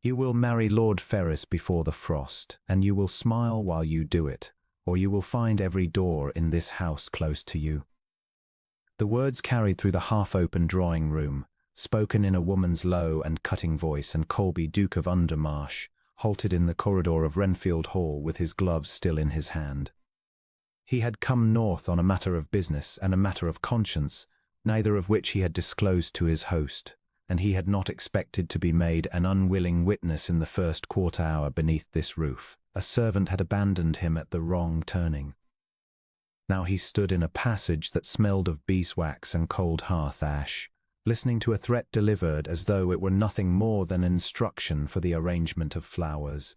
You will marry Lord Ferris before the frost, and you will smile while you do it, or you will find every door in this house close to you. The words carried through the half-open drawing room, spoken in a woman's low and cutting voice, and Colby, Duke of Undermarsh, halted in the corridor of Renfield Hall with his gloves still in his hand. He had come north on a matter of business and a matter of conscience, neither of which he had disclosed to his host, and he had not expected to be made an unwilling witness in the first quarter hour beneath this roof. A servant had abandoned him at the wrong turning. Now he stood in a passage that smelled of beeswax and cold hearth ash, listening to a threat delivered as though it were nothing more than instruction for the arrangement of flowers.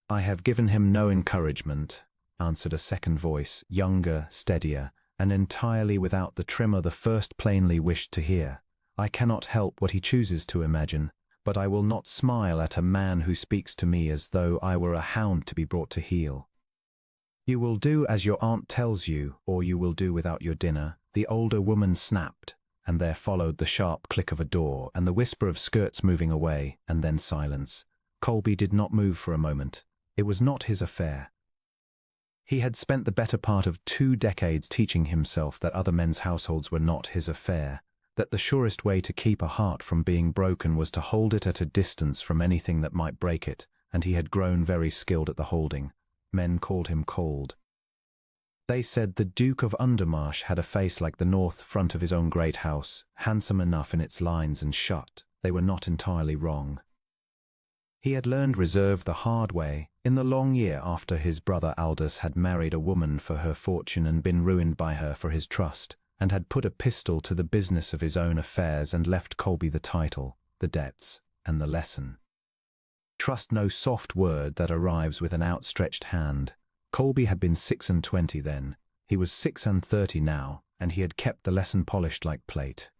"I have given him no encouragement," answered a second voice, younger, steadier, and entirely without the tremor the first plainly wished to hear. "I cannot help what he chooses to imagine, but I will not smile at a man who speaks to me as though I were a hound to be brought to heel." "You will do as your aunt tells you, or you will do without your dinner," the older woman snapped, and there followed the sharp click of a door and the whisper of skirts moving away, and then silence. Colby did not move for a moment. It was not his affair. He had spent the better part of 2 decades teaching himself that other men's households were not his affair, that the surest way to keep a heart from being broken was to hold it at a distance from anything that might break it, and he had grown very skilled at the holding. Men called him cold. They said the Duke of Undermarsh had a face like the north front of his own great house, handsome enough in its lines and shut. They were not entirely wrong. He had learned reserve the hard way, in the long year after his brother Aldous had married a woman for her fortune and been ruined by her for his trust, and had put a pistol to the business of his own affairs and left Colby the title, the debts, and the lesson. Trust no soft word that arrives with an outstretched hand. Colby had been 26 then. He was 36 now, and he had kept the lesson polished like plate.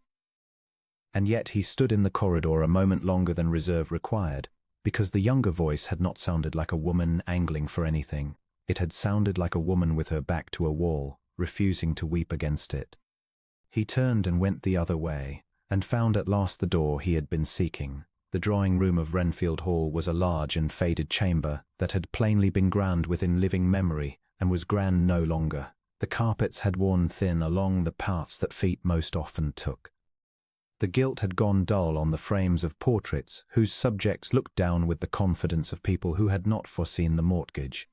And yet he stood in the corridor a moment longer than reserve required, because the younger voice had not sounded like a woman angling for anything. It had sounded like a woman with her back to a wall, refusing to weep against it. He turned and went the other way, and found at last the door he had been seeking. The drawing room of Renfield Hall was a large and faded chamber that had plainly been grand within living memory, and was grand no longer. The carpets had worn thin along the paths that feet most often took. The gilt had gone dull on the frames of portraits whose subjects looked down with the confidence of people who had not foreseen the mortgage.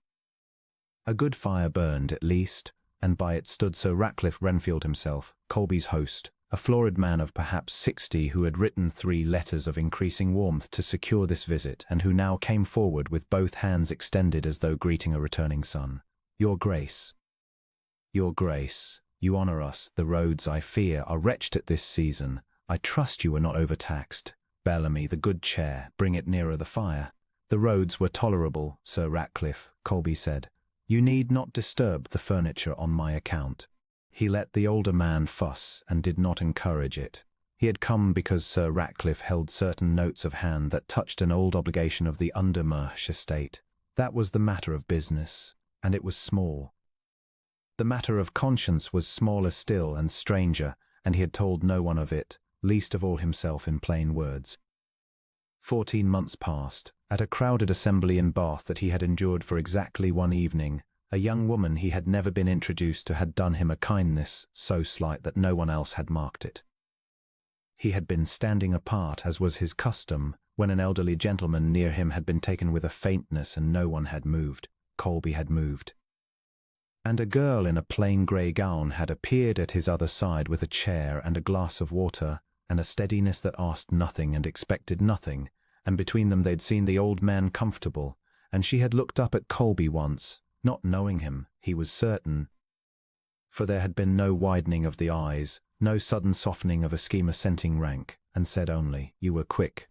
A good fire burned, at least, and by it stood Sir Ratcliffe Renfield himself, Colby's host, a florid man of perhaps 60 who had written 3 letters of increasing warmth to secure this visit, and who now came forward with both hands extended as though greeting a returning son. "Your Grace. Your Grace, you honour us. The roads, I fear, are wretched at this season. I trust you were not overtaxed. Bellamy, the good chair, bring it nearer the fire." "The roads were tolerable, Sir Ratcliffe," Colby said. "You need not disturb the furniture on my account." He let the older man fuss and did not encourage it. He had come because Sir Ratcliffe held certain notes of hand that touched an old obligation of the Undermarsh estate. That was the matter of business, and it was small. The matter of conscience was smaller still and stranger, and he had told no one of it, least of all himself, in plain words. 14 months passed. At a crowded assembly in Bath that he had endured for exactly 1 evening, a young woman he had never been introduced to had done him a kindness so slight that no one else had marked it. He had been standing apart, as was his custom, when an elderly gentleman near him had been taken with a faintness and no one had moved. Colby had moved. And a girl in a plain grey gown had appeared at his other side with a chair and a glass of water, and a steadiness that asked nothing and expected nothing, and between them they'd seen the old man comfortable, and she had looked up at Colby once, not knowing him, he was certain, for there had been no widening of the eyes, no sudden softening of a scheme-assenting rank, and said only, "You were quick."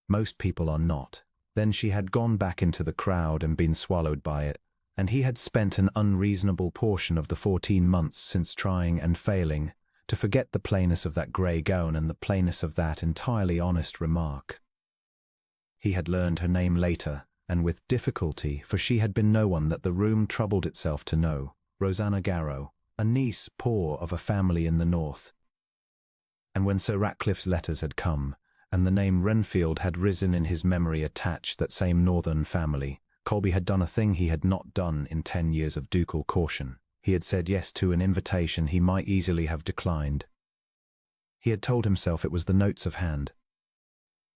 Most people are not. Then she had gone back into the crowd and been swallowed by it, and he had spent an unreasonable portion of the 14 months since trying and failing to forget the plainness of that grey gown and the plainness of that entirely honest remark. He had learned her name later, and with difficulty, for she had been no one that the room troubled itself to know. Rosanna Garrow, a niece poor of a family in the north. And when Sir Ratcliffe's letters had come, and the name Renfield had risen in his memory attached that same northern family. Colby had done a thing he had not done in 10 years of ducal caution. He had said yes to an invitation he might easily have declined. He had told himself it was the notes of hand.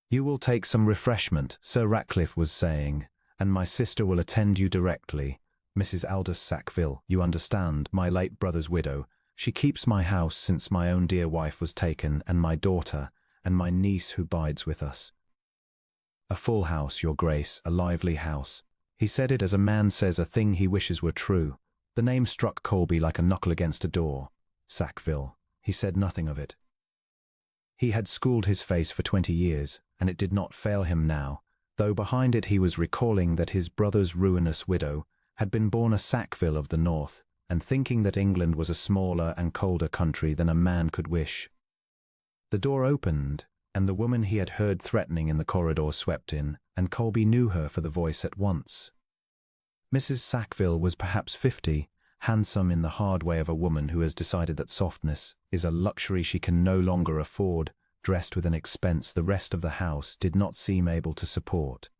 "You will take some refreshment," Sir Ratcliffe was saying, "and my sister will attend you directly. Mrs. Aldous Sackville, you understand, my late brother's widow. She keeps my house since my own dear wife was taken, and my daughter, and my niece who bides with us. A full house, your grace, a lively house." He said it as a man says a thing he wishes were true. The name struck Colby like a knuckle against a door. Sackville. He said nothing of it. He had schooled his face for 20 years, and it did not fail him now, though behind it he was recalling that his brother's ruinous widow had been born a Sackville of the north, and thinking that England was a smaller and colder country than a man could wish. The door opened, and the woman he had heard threatening in the corridor swept in, and Colby knew her for the voice at once. Mrs. Sackville was perhaps 50, handsome in the hard way of a woman who has decided that softness is a luxury she can no longer afford, dressed with an expense the rest of the house did not seem able to support.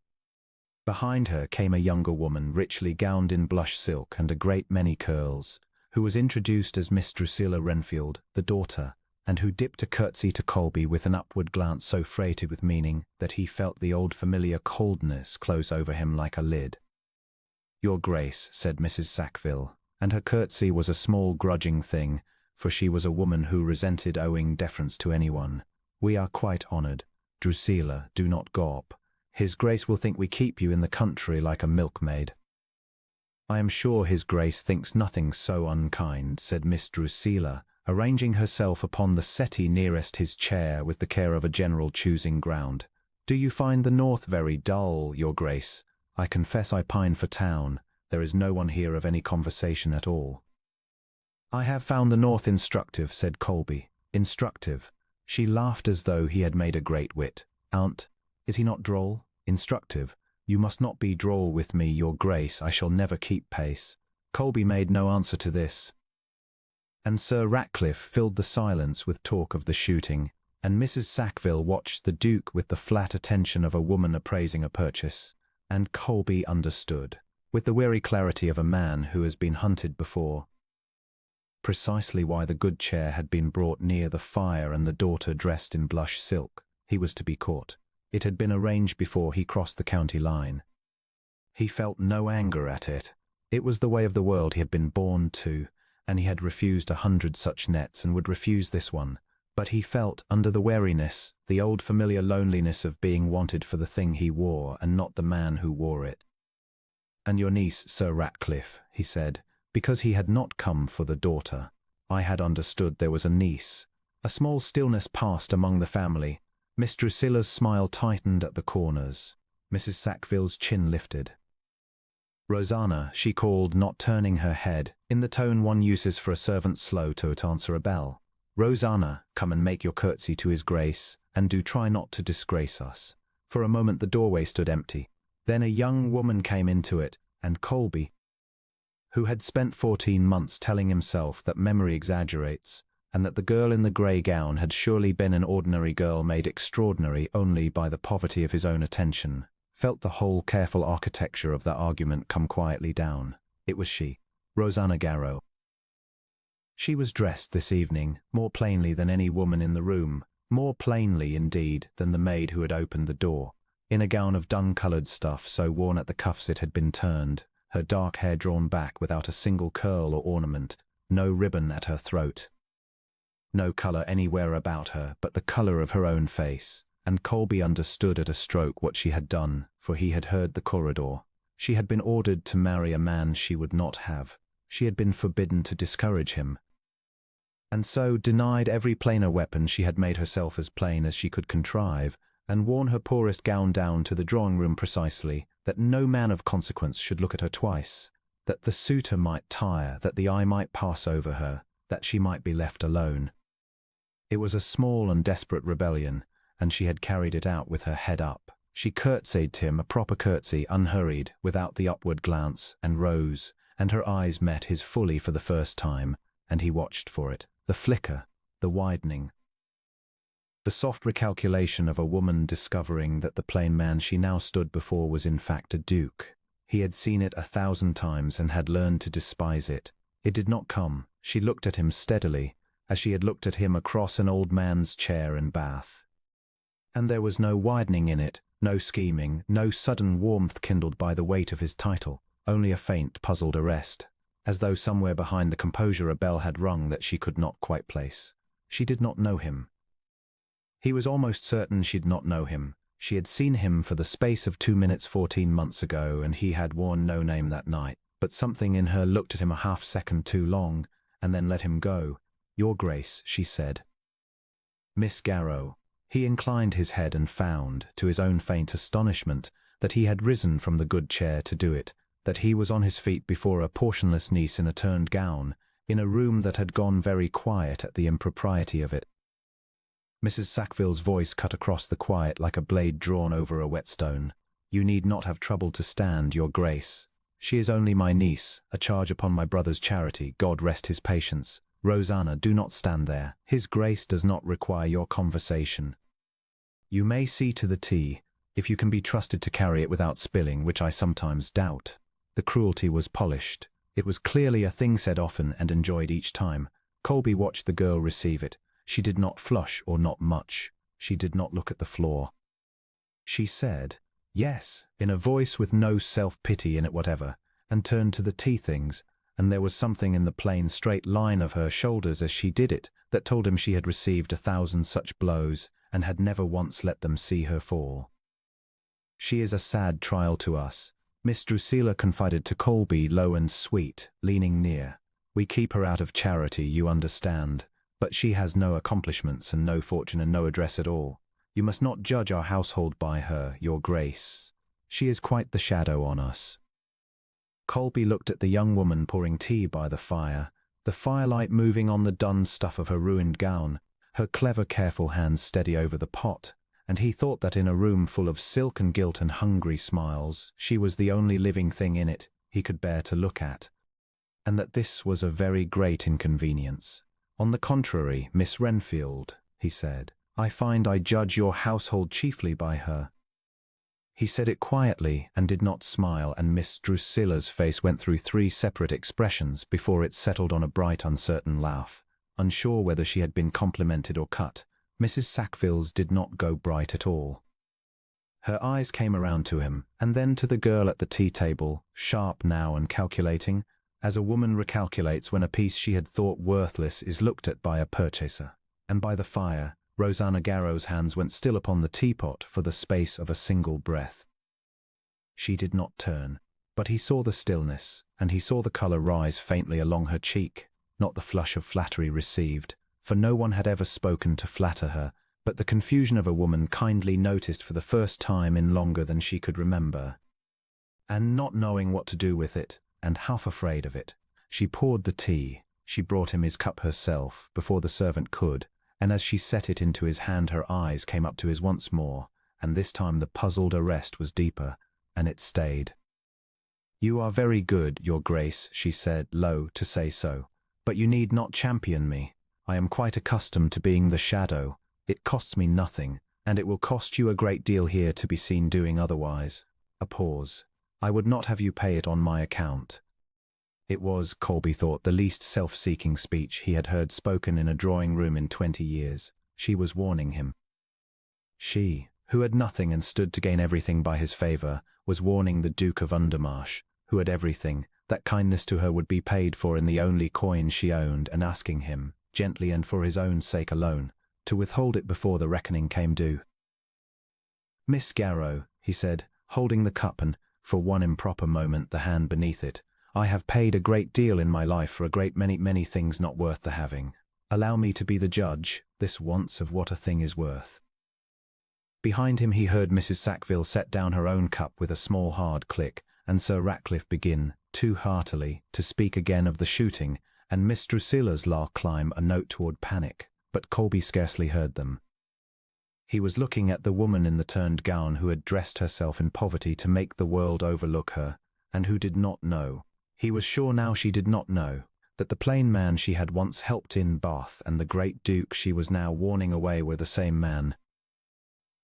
Behind her came a younger woman, richly gowned in blush silk and a great many curls, who was introduced as Miss Drusilla Renfield, the daughter, and who dipped a curtsy to Colby with an upward glance so freighted with meaning that he felt the old familiar coldness close over him like a lid. "Your Grace," said Mrs. Sackville, and her curtsy was a small grudging thing, for she was a woman who resented owing deference to anyone. "We are quite honoured. Drusilla, do not gawp. His Grace will think we keep you in the country like a milkmaid." "I am sure His Grace thinks nothing so unkind," said Miss Drusilla, arranging herself upon the settee nearest his chair with the care of a general choosing ground. "Do you find the north very dull, your Grace? I confess I pine for town. There is no one here of any conversation at all." "I have found the north instructive," said Colby. "Instructive." She laughed as though he had made a great wit. "Aunt, is he not droll? Instructive. You must not be droll with me, your Grace. I shall never keep pace." Colby made no answer to this, and Sir Ratcliffe filled the silence with talk of the shooting, and Mrs. Sackville watched the Duke with the flat attention of a woman appraising a purchase, and Colby understood, with the weary clarity of a man who has been hunted before, precisely why the good chair had been brought near the fire and the daughter dressed in blush silk. He was to be caught. It had been arranged before he crossed the county line. He felt no anger at it. It was the way of the world he had been born to, and he had refused 100 such nets and would refuse this one. But he felt, under the wariness, the old familiar loneliness of being wanted for the thing he wore and not the man who wore it. "And your niece, Sir Ratcliffe," he said, because he had not come for the daughter. "I had understood there was a niece." A small stillness passed among the family. Miss Drusilla's smile tightened at the corners. Mrs. Sackville's chin lifted. "Rosanna," she called, not turning her head, in the tone one uses for a servant slow to answer a bell. "Rosanna, come and make your curtsy to His Grace, and do try not to disgrace us." For a moment the doorway stood empty. Then a young woman came into it, and Colby, who had spent 14 months telling himself that memory exaggerates, and that the girl in the grey gown had surely been an ordinary girl made extraordinary only by the poverty of his own attention, felt the whole careful architecture of that argument come quietly down. It was she, Rosanna Garrow. She was dressed this evening more plainly than any woman in the room, more plainly, indeed, than the maid who had opened the door, in a gown of dun-coloured stuff so worn at the cuffs it had been turned, her dark hair drawn back without a single curl or ornament, no ribbon at her throat. No colour anywhere about her but the colour of her own face, and Colby understood at a stroke what she had done, for he had heard the corridor. She had been ordered to marry a man she would not have. She had been forbidden to discourage him, and so denied every plainer weapon. She had made herself as plain as she could contrive, and worn her poorest gown down to the drawing-room precisely, that no man of consequence should look at her twice, that the suitor might tire, that the eye might pass over her, that she might be left alone. It was a small and desperate rebellion, and she had carried it out with her head up. She curtsied to him, a proper curtsy, unhurried, without the upward glance, and rose, and her eyes met his fully for the first time, and he watched for it, the flicker, the widening. The soft recalculation of a woman discovering that the plain man she now stood before was in fact a duke. He had seen it 1,000 times and had learned to despise it. It did not come. She looked at him steadily, as she had looked at him across an old man's chair in Bath. And there was no widening in it, no scheming, no sudden warmth kindled by the weight of his title, only a faint, puzzled arrest, as though somewhere behind the composure a bell had rung that she could not quite place. She did not know him. He was almost certain she did not know him. She had seen him for the space of 2 minutes 14 months ago, and he had worn no name that night. But something in her looked at him a half-second too long, and then let him go. "Your Grace," she said. "Miss Garrow." He inclined his head and found, to his own faint astonishment, that he had risen from the good chair to do it, that he was on his feet before a portionless niece in a turned gown, in a room that had gone very quiet at the impropriety of it. Mrs. Sackville's voice cut across the quiet like a blade drawn over a whetstone. "You need not have troubled to stand, Your Grace. She is only my niece, a charge upon my brother's charity, God rest his patience. Rosanna, do not stand there. His Grace does not require your conversation. You may see to the tea, if you can be trusted to carry it without spilling, which I sometimes doubt." The cruelty was polished. It was clearly a thing said often and enjoyed each time. Colby watched the girl receive it. She did not flush, or not much. She did not look at the floor. She said, "Yes," in a voice with no self-pity in it whatever, and turned to the tea things, and there was something in the plain straight line of her shoulders as she did it that told him she had received 1,000 such blows, and had never once let them see her fall. "She is a sad trial to us," Miss Drusilla confided to Colby, low and sweet, leaning near. "We keep her out of charity, you understand. But she has no accomplishments and no fortune and no address at all. You must not judge our household by her, Your Grace. She is quite the shadow on us." Colby looked at the young woman pouring tea by the fire, the firelight moving on the dun stuff of her ruined gown, her clever, careful hands steady over the pot, and he thought that in a room full of silk and gilt and hungry smiles, she was the only living thing in it he could bear to look at, and that this was a very great inconvenience. "On the contrary, Miss Renfield," he said, "I find I judge your household chiefly by her." He said it quietly and did not smile, and Miss Drusilla's face went through 3 separate expressions before it settled on a bright, uncertain laugh. Unsure whether she had been complimented or cut, Mrs. Sackville's did not go bright at all. Her eyes came around to him, and then to the girl at the tea table, sharp now and calculating, as a woman recalculates when a piece she had thought worthless is looked at by a purchaser. And by the fire, Rosanna Garrow's hands went still upon the teapot for the space of a single breath. She did not turn, but he saw the stillness, and he saw the colour rise faintly along her cheek, not the flush of flattery received, for no one had ever spoken to flatter her, but the confusion of a woman kindly noticed for the first time in longer than she could remember. And not knowing what to do with it, and half afraid of it, she poured the tea. She brought him his cup herself, before the servant could, and as she set it into his hand her eyes came up to his once more, and this time the puzzled arrest was deeper, and it stayed. "You are very good, Your Grace," she said, low, to say so, "but you need not champion me. I am quite accustomed to being the shadow. It costs me nothing, and it will cost you a great deal here to be seen doing otherwise." A pause. "I would not have you pay it on my account." It was, Colby thought, the least self-seeking speech he had heard spoken in a drawing-room in 20 years. She was warning him. She, who had nothing and stood to gain everything by his favour, was warning the Duke of Undermarsh, who had everything, that kindness to her would be paid for in the only coin she owned, and asking him, gently and for his own sake alone, to withhold it before the reckoning came due. "Miss Garrow," he said, holding the cup and, for one improper moment, the hand beneath it, "I have paid a great deal in my life for a great many things not worth the having. Allow me to be the judge, this once, of what a thing is worth." Behind him he heard Mrs. Sackville set down her own cup with a small hard click, and Sir Ratcliffe begin, too heartily, to speak again of the shooting, and Miss Drusilla's laugh climb a note toward panic, but Colby scarcely heard them. He was looking at the woman in the turned gown who had dressed herself in poverty to make the world overlook her, and who did not know. He was sure now she did not know, that the plain man she had once helped in Bath and the great duke she was now warning away were the same man.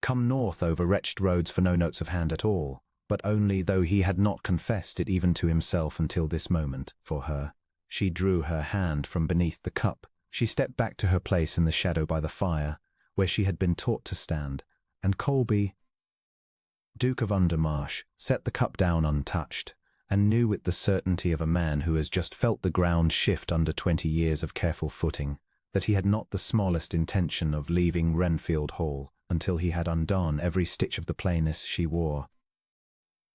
Come north over wretched roads for no notes of hand at all, but only though he had not confessed it even to himself until this moment, for her. She drew her hand from beneath the cup. She stepped back to her place in the shadow by the fire, where she had been taught to stand, and Colby, Duke of Undermarsh, set the cup down untouched, and knew with the certainty of a man who has just felt the ground shift under 20 years of careful footing, that he had not the smallest intention of leaving Renfield Hall until he had undone every stitch of the plainest she wore,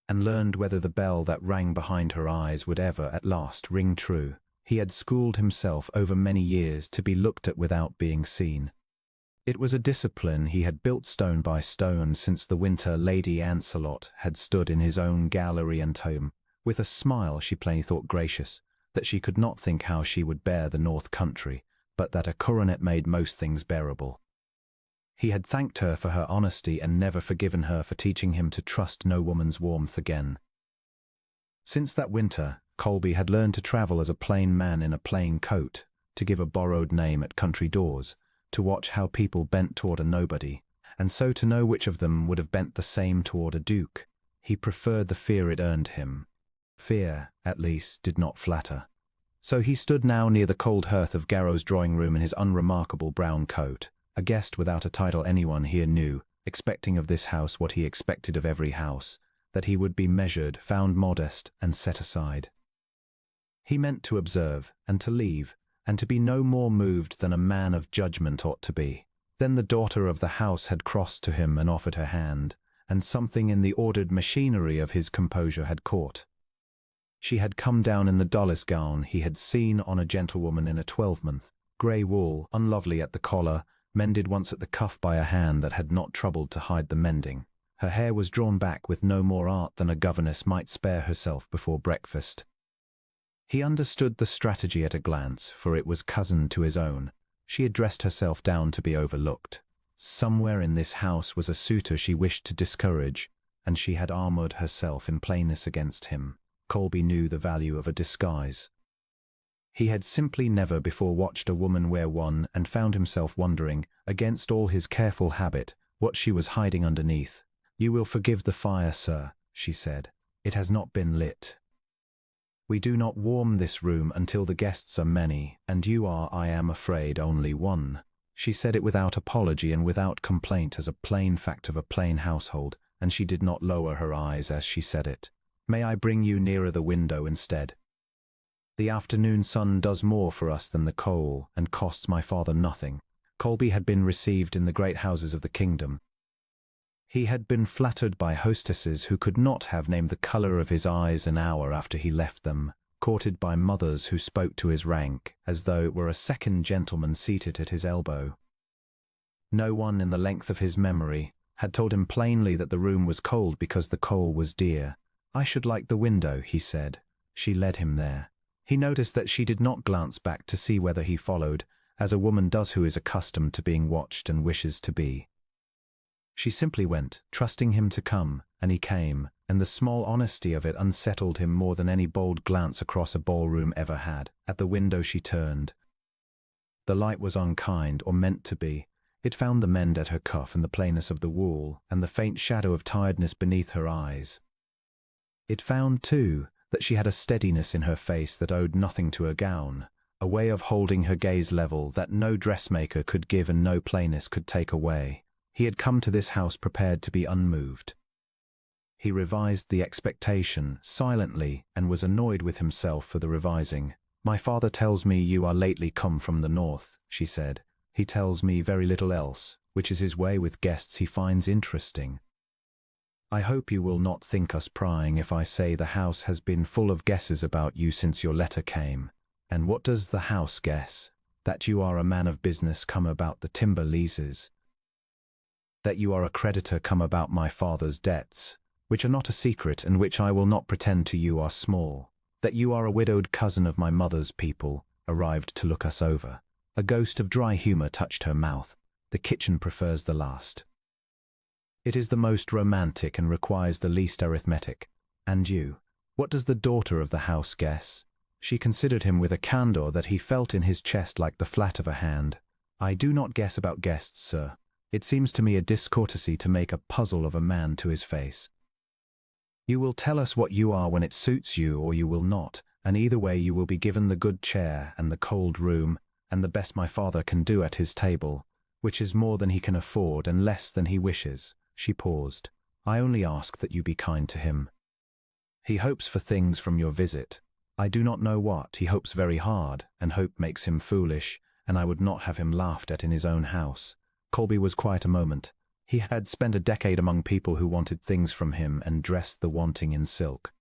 and learned whether the bell that rang behind her eyes would ever at last ring true. He had schooled himself over many years to be looked at without being seen. It was a discipline he had built stone by stone since the winter Lady Ancelot had stood in his own gallery and home, with a smile she plainly thought gracious, that she could not think how she would bear the north country, but that a coronet made most things bearable. He had thanked her for her honesty and never forgiven her for teaching him to trust no woman's warmth again. Since that winter, Colby had learned to travel as a plain man in a plain coat, to give a borrowed name at country doors, to watch how people bent toward a nobody, and so to know which of them would have bent the same toward a duke. He preferred the fear it earned him. Fear, at least, did not flatter. So he stood now near the cold hearth of Garrow's drawing-room in his unremarkable brown coat, a guest without a title anyone here knew, expecting of this house what he expected of every house, that he would be measured, found modest, and set aside. He meant to observe, and to leave, and to be no more moved than a man of judgment ought to be. Then the daughter of the house had crossed to him and offered her hand, and something in the ordered machinery of his composure had caught. She had come down in the dullest gown he had seen on a gentlewoman in a twelvemonth, grey wool, unlovely at the collar, mended once at the cuff by a hand that had not troubled to hide the mending. Her hair was drawn back with no more art than a governess might spare herself before breakfast. He understood the strategy at a glance, for it was cousin to his own. She had dressed herself down to be overlooked. Somewhere in this house was a suitor she wished to discourage, and she had armoured herself in plainness against him. Colby knew the value of a disguise. He had simply never before watched a woman wear one and found himself wondering, against all his careful habit, what she was hiding underneath. "You will forgive the fire, sir," she said. "It has not been lit. We do not warm this room until the guests are many, and you are, I am afraid, only one." She said it without apology and without complaint, as a plain fact of a plain household, and she did not lower her eyes as she said it. "May I bring you nearer the window instead? The afternoon sun does more for us than the coal, and costs my father nothing." Colby had been received in the great houses of the kingdom. He had been flattered by hostesses who could not have named the colour of his eyes an hour after he left them, courted by mothers who spoke to his rank, as though it were a second gentleman seated at his elbow. No one in the length of his memory had told him plainly that the room was cold because the coal was dear. "I should like the window," he said. She led him there. He noticed that she did not glance back to see whether he followed, as a woman does who is accustomed to being watched and wishes to be. She simply went, trusting him to come, and he came, and the small honesty of it unsettled him more than any bold glance across a ballroom ever had. At the window she turned. The light was unkind, or meant to be. It found the mend at her cuff and the plainness of the wool, and the faint shadow of tiredness beneath her eyes. It found, too, that she had a steadiness in her face that owed nothing to her gown, a way of holding her gaze level that no dressmaker could give and no plainest could take away. He had come to this house prepared to be unmoved. He revised the expectation silently and was annoyed with himself for the revising. "My father tells me you are lately come from the north," she said. "He tells me very little else, which is his way with guests he finds interesting. I hope you will not think us prying if I say the house has been full of guesses about you since your letter came. And what does the house guess? That you are a man of business come about the timber leases. That you are a creditor come about my father's debts, which are not a secret and which I will not pretend to you are small. That you are a widowed cousin of my mother's people, arrived to look us over." A ghost of dry humour touched her mouth. "The kitchen prefers the last. It is the most romantic and requires the least arithmetic. And you, what does the daughter of the house guess? She considered him with a candor that he felt in his chest like the flat of a hand. "I do not guess about guests, sir. It seems to me a discourtesy to make a puzzle of a man to his face. You will tell us what you are when it suits you, or you will not, and either way you will be given the good chair and the cold room, and the best my father can do at his table, which is more than he can afford and less than he wishes." She paused. "I only ask that you be kind to him. He hopes for things from your visit. I do not know what. He hopes very hard, and hope makes him foolish, and I would not have him laughed at in his own house." Colby was quiet a moment. He had spent a decade among people who wanted things from him and dressed the wanting in silk.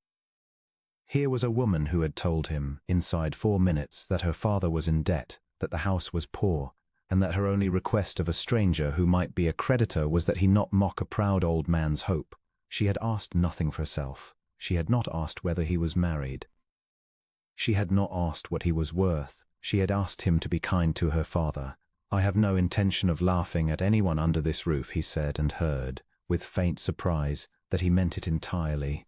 Here was a woman who had told him, inside 4 minutes, that her father was in debt, that the house was poor, and that her only request of a stranger who might be a creditor was that he not mock a proud old man's hope. She had asked nothing for herself. She had not asked whether he was married. She had not asked what he was worth. She had asked him to be kind to her father. "I have no intention of laughing at anyone under this roof," he said, and heard, with faint surprise, that he meant it entirely.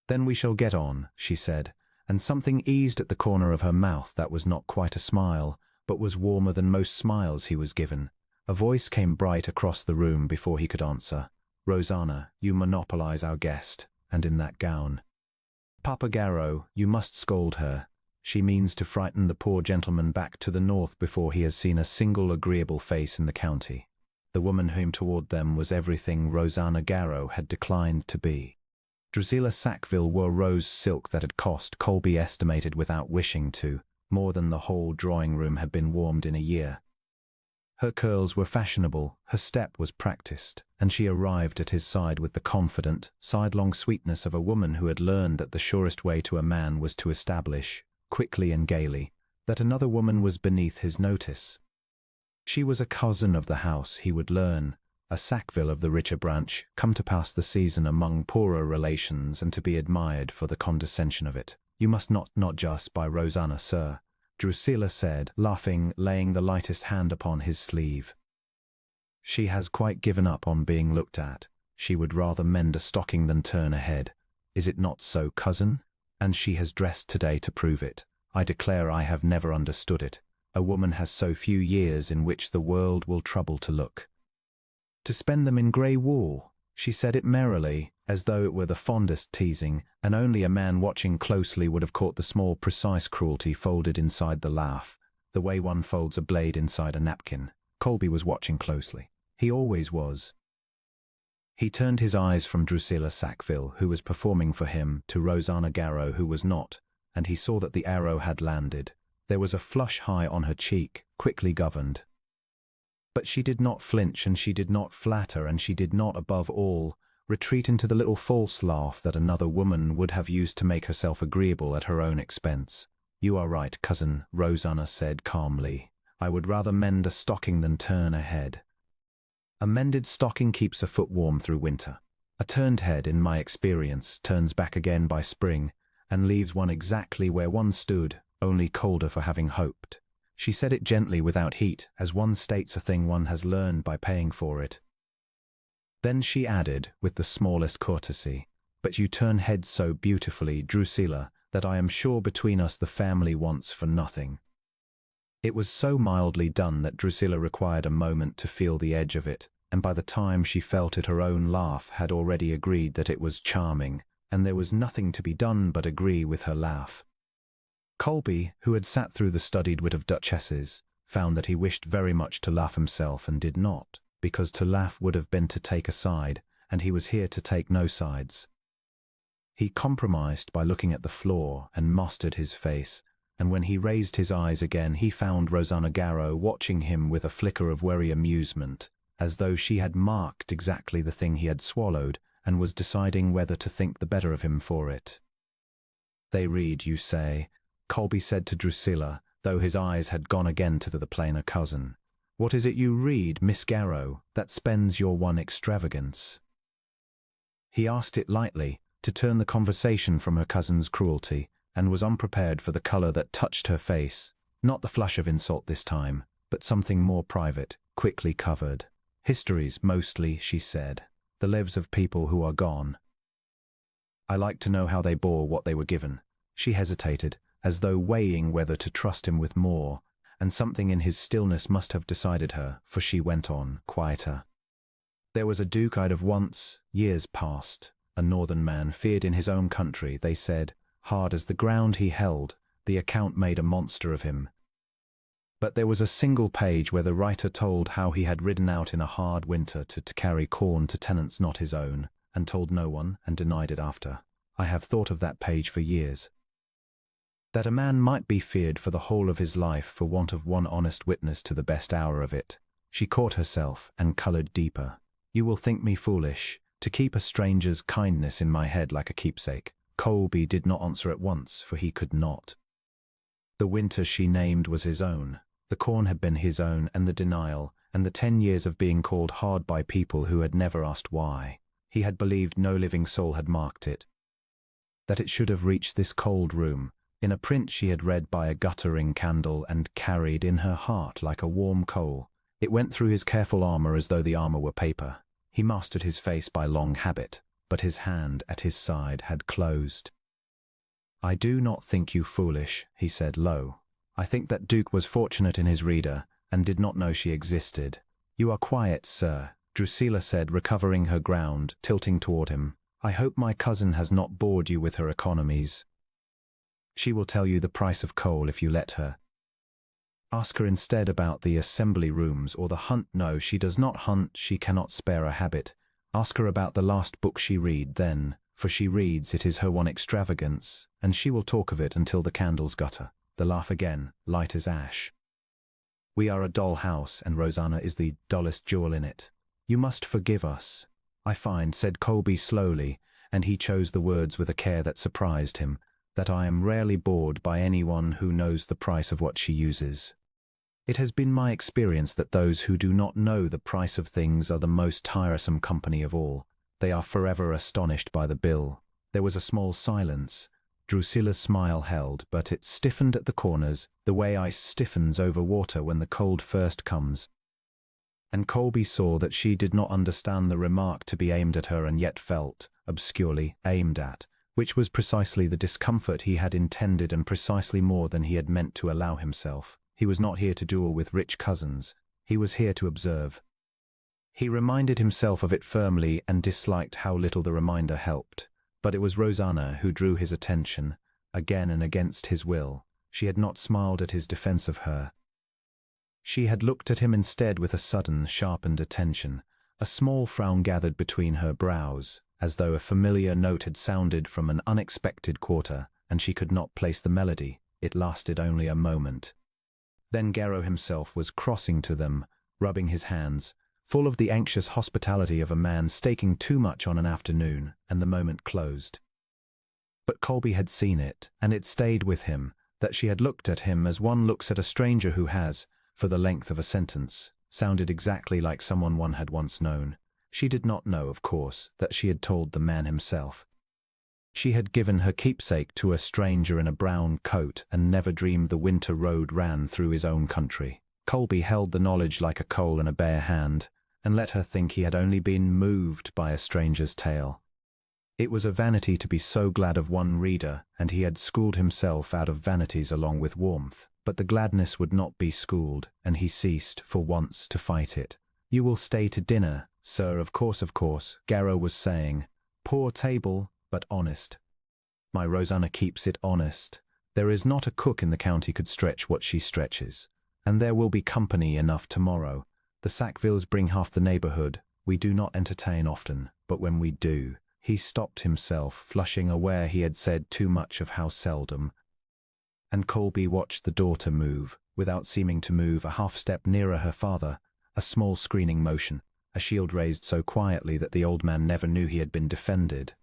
"Then we shall get on," she said, and something eased at the corner of her mouth that was not quite a smile, but was warmer than most smiles he was given. A voice came bright across the room before he could answer. "Rosanna, you monopolize our guest, and in that gown. Papa Garrow, you must scold her. She means to frighten the poor gentleman back to the north before he has seen a single agreeable face in the county." The woman whom toward them was everything Rosanna Garrow had declined to be. Drusilla Sackville wore rose silk that had cost, Colby estimated without wishing to, more than the whole drawing-room had been warmed in a year. Her curls were fashionable, her step was practiced, and she arrived at his side with the confident, sidelong sweetness of a woman who had learned that the surest way to a man was to establish, quickly and gaily, that another woman was beneath his notice. She was a cousin of the house, he would learn, a Sackville of the richer branch, come to pass the season among poorer relations and to be admired for the condescension of it. "You must not just by Rosanna, sir," Drusilla said, laughing, laying the lightest hand upon his sleeve. "She has quite given up on being looked at. She would rather mend a stocking than turn a head. Is it not so, cousin? And she has dressed today to prove it. I declare I have never understood it. A woman has so few years in which the world will trouble to look. To spend them in grey wool." She said it merrily, as though it were the fondest teasing, and only a man watching closely would have caught the small, precise cruelty folded inside the laugh, the way one folds a blade inside a napkin. Colby was watching closely. He always was. He turned his eyes from Drusilla Sackville, who was performing for him, to Rosanna Garrow, who was not, and he saw that the arrow had landed. There was a flush high on her cheek, quickly governed. But she did not flinch, and she did not flatter, and she did not, above all, retreat into the little false laugh that another woman would have used to make herself agreeable at her own expense. "You are right, cousin," Rosanna said calmly. "I would rather mend a stocking than turn a head. A mended stocking keeps a foot warm through winter. A turned head, in my experience, turns back again by spring, and leaves one exactly where one stood, only colder for having hoped." She said it gently, without heat, as one states a thing one has learned by paying for it. Then she added, with the smallest courtesy, "But you turn heads so beautifully, Drusilla, that I am sure between us the family wants for nothing." It was so mildly done that Drusilla required a moment to feel the edge of it, and by the time she felt it her own laugh had already agreed that it was charming, and there was nothing to be done but agree with her laugh. Colby, who had sat through the studied wit of duchesses, found that he wished very much to laugh himself and did not, because to laugh would have been to take a side, and he was here to take no sides. He compromised by looking at the floor and mastered his face, and when he raised his eyes again he found Rosanna Garrow watching him with a flicker of wary amusement, as though she had marked exactly the thing he had swallowed and was deciding whether to think the better of him for it. "They read, you say," Colby said to Drusilla, though his eyes had gone again to the plainer cousin. "What is it you read, Miss Garrow, that spends your one extravagance?" He asked it lightly, to turn the conversation from her cousin's cruelty, and was unprepared for the colour that touched her face, not the flush of insult this time, but something more private, quickly covered. "Histories, mostly," she said. "The lives of people who are gone. I like to know how they bore what they were given." She hesitated, as though weighing whether to trust him with more, and something in his stillness must have decided her, for she went on, quieter. There was a duke I'd have once, years past, a northern man, feared in his own country, they said, hard as the ground he held, the account made a monster of him. But there was a single page where the writer told how he had ridden out in a hard winter to carry corn to tenants not his own, and told no one, and denied it after. I have thought of that page for years. That a man might be feared for the whole of his life for want of one honest witness to the best hour of it. She caught herself and coloured deeper. You will think me foolish, to keep a stranger's kindness in my head like a keepsake. Colby did not answer at once, for he could not. The winter she named was his own. The corn had been his own, and the denial, and the 10 years of being called hard by people who had never asked why. He had believed no living soul had marked it. That it should have reached this cold room, in a print she had read by a guttering candle and carried in her heart like a warm coal. It went through his careful armour as though the armour were paper. He mastered his face by long habit, but his hand at his side had closed. I do not think you foolish, he said low. I think that Duke was fortunate in his reader, and did not know she existed. You are quiet, sir, Drusilla said, recovering her ground, tilting toward him. I hope my cousin has not bored you with her economies. She will tell you the price of coal if you let her. Ask her instead about the assembly rooms or the hunt. No, she does not hunt, she cannot spare a habit. Ask her about the last book she read then, for she reads, it is her one extravagance, and she will talk of it until the candles gutter. The laugh again, light as ash. We are a dull house, and Rosanna is the dullest jewel in it. You must forgive us. I find, said Colby slowly, and he chose the words with a care that surprised him, that I am rarely bored by anyone who knows the price of what she uses. It has been my experience that those who do not know the price of things are the most tiresome company of all. They are forever astonished by the bill. There was a small silence. Drusilla's smile held, but it stiffened at the corners, the way ice stiffens over water when the cold first comes. And Colby saw that she did not understand the remark to be aimed at her, and yet felt, obscurely, aimed at, which was precisely the discomfort he had intended and precisely more than he had meant to allow himself. He was not here to duel with rich cousins. He was here to observe. He reminded himself of it firmly and disliked how little the reminder helped. But it was Rosanna who drew his attention, again and against his will. She had not smiled at his defense of her. She had looked at him instead with a sudden, sharpened attention. A small frown gathered between her brows, as though a familiar note had sounded from an unexpected quarter, and she could not place the melody. It lasted only a moment. Then Garrow himself was crossing to them, rubbing his hands, full of the anxious hospitality of a man staking too much on an afternoon, and the moment closed. But Colby had seen it, and it stayed with him, that she had looked at him as one looks at a stranger who has, for the length of a sentence, sounded exactly like someone one had once known. She did not know, of course, that she had told the man himself. She had given her keepsake to a stranger in a brown coat and never dreamed the winter road ran through his own country. Colby held the knowledge like a coal in a bare hand, and let her think he had only been moved by a stranger's tale. It was a vanity to be so glad of one reader, and he had schooled himself out of vanities along with warmth. But the gladness would not be schooled, and he ceased, for once, to fight it. You will stay to dinner, sir, of course, Garrow was saying. Poor table, but honest. My Rosanna keeps it honest. There is not a cook in the county could stretch what she stretches. And there will be company enough tomorrow. The Sackvilles bring half the neighbourhood. We do not entertain often, but when we do. He stopped himself, flushing, aware he had said too much of how seldom. And Colby watched the daughter move, without seeming to move, a half-step nearer her father, a small screening motion, a shield raised so quietly that the old man never knew he had been defended.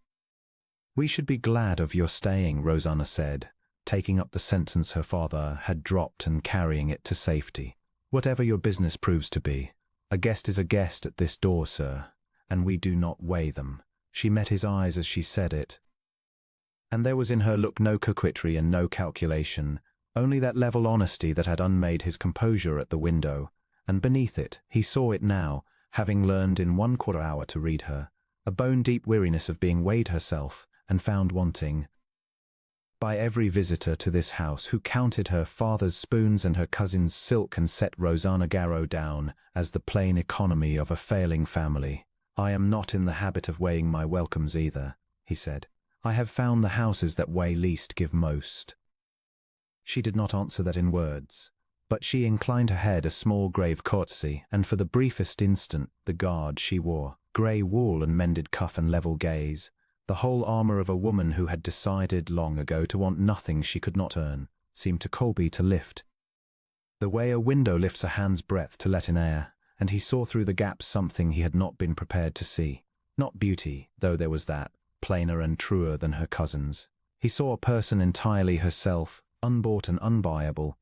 We should be glad of your staying, Rosanna said, taking up the sentence her father had dropped and carrying it to safety. Whatever your business proves to be. A guest is a guest at this door, sir, and we do not weigh them. She met his eyes as she said it. And there was in her look no coquetry and no calculation, only that level honesty that had unmade his composure at the window, and beneath it, he saw it now, having learned in 1/4 hour to read her, a bone-deep weariness of being weighed herself, and found wanting. by every visitor to this house who counted her father's spoons and her cousin's silk and set Rosanna Garrow down as the plain economy of a failing family. I am not in the habit of weighing my welcomes either, he said. I have found the houses that weigh least give most. She did not answer that in words, but she inclined her head a small grave courtesy, and for the briefest instant the guard she wore, grey wool and mended cuff and level gaze, the whole armour of a woman who had decided long ago to want nothing she could not earn, seemed to Colby to lift. The way a window lifts a hand's breadth to let in air, and he saw through the gaps something he had not been prepared to see. Not beauty, though there was that, plainer and truer than her cousin's. He saw a person entirely herself, unbought and unbuyable,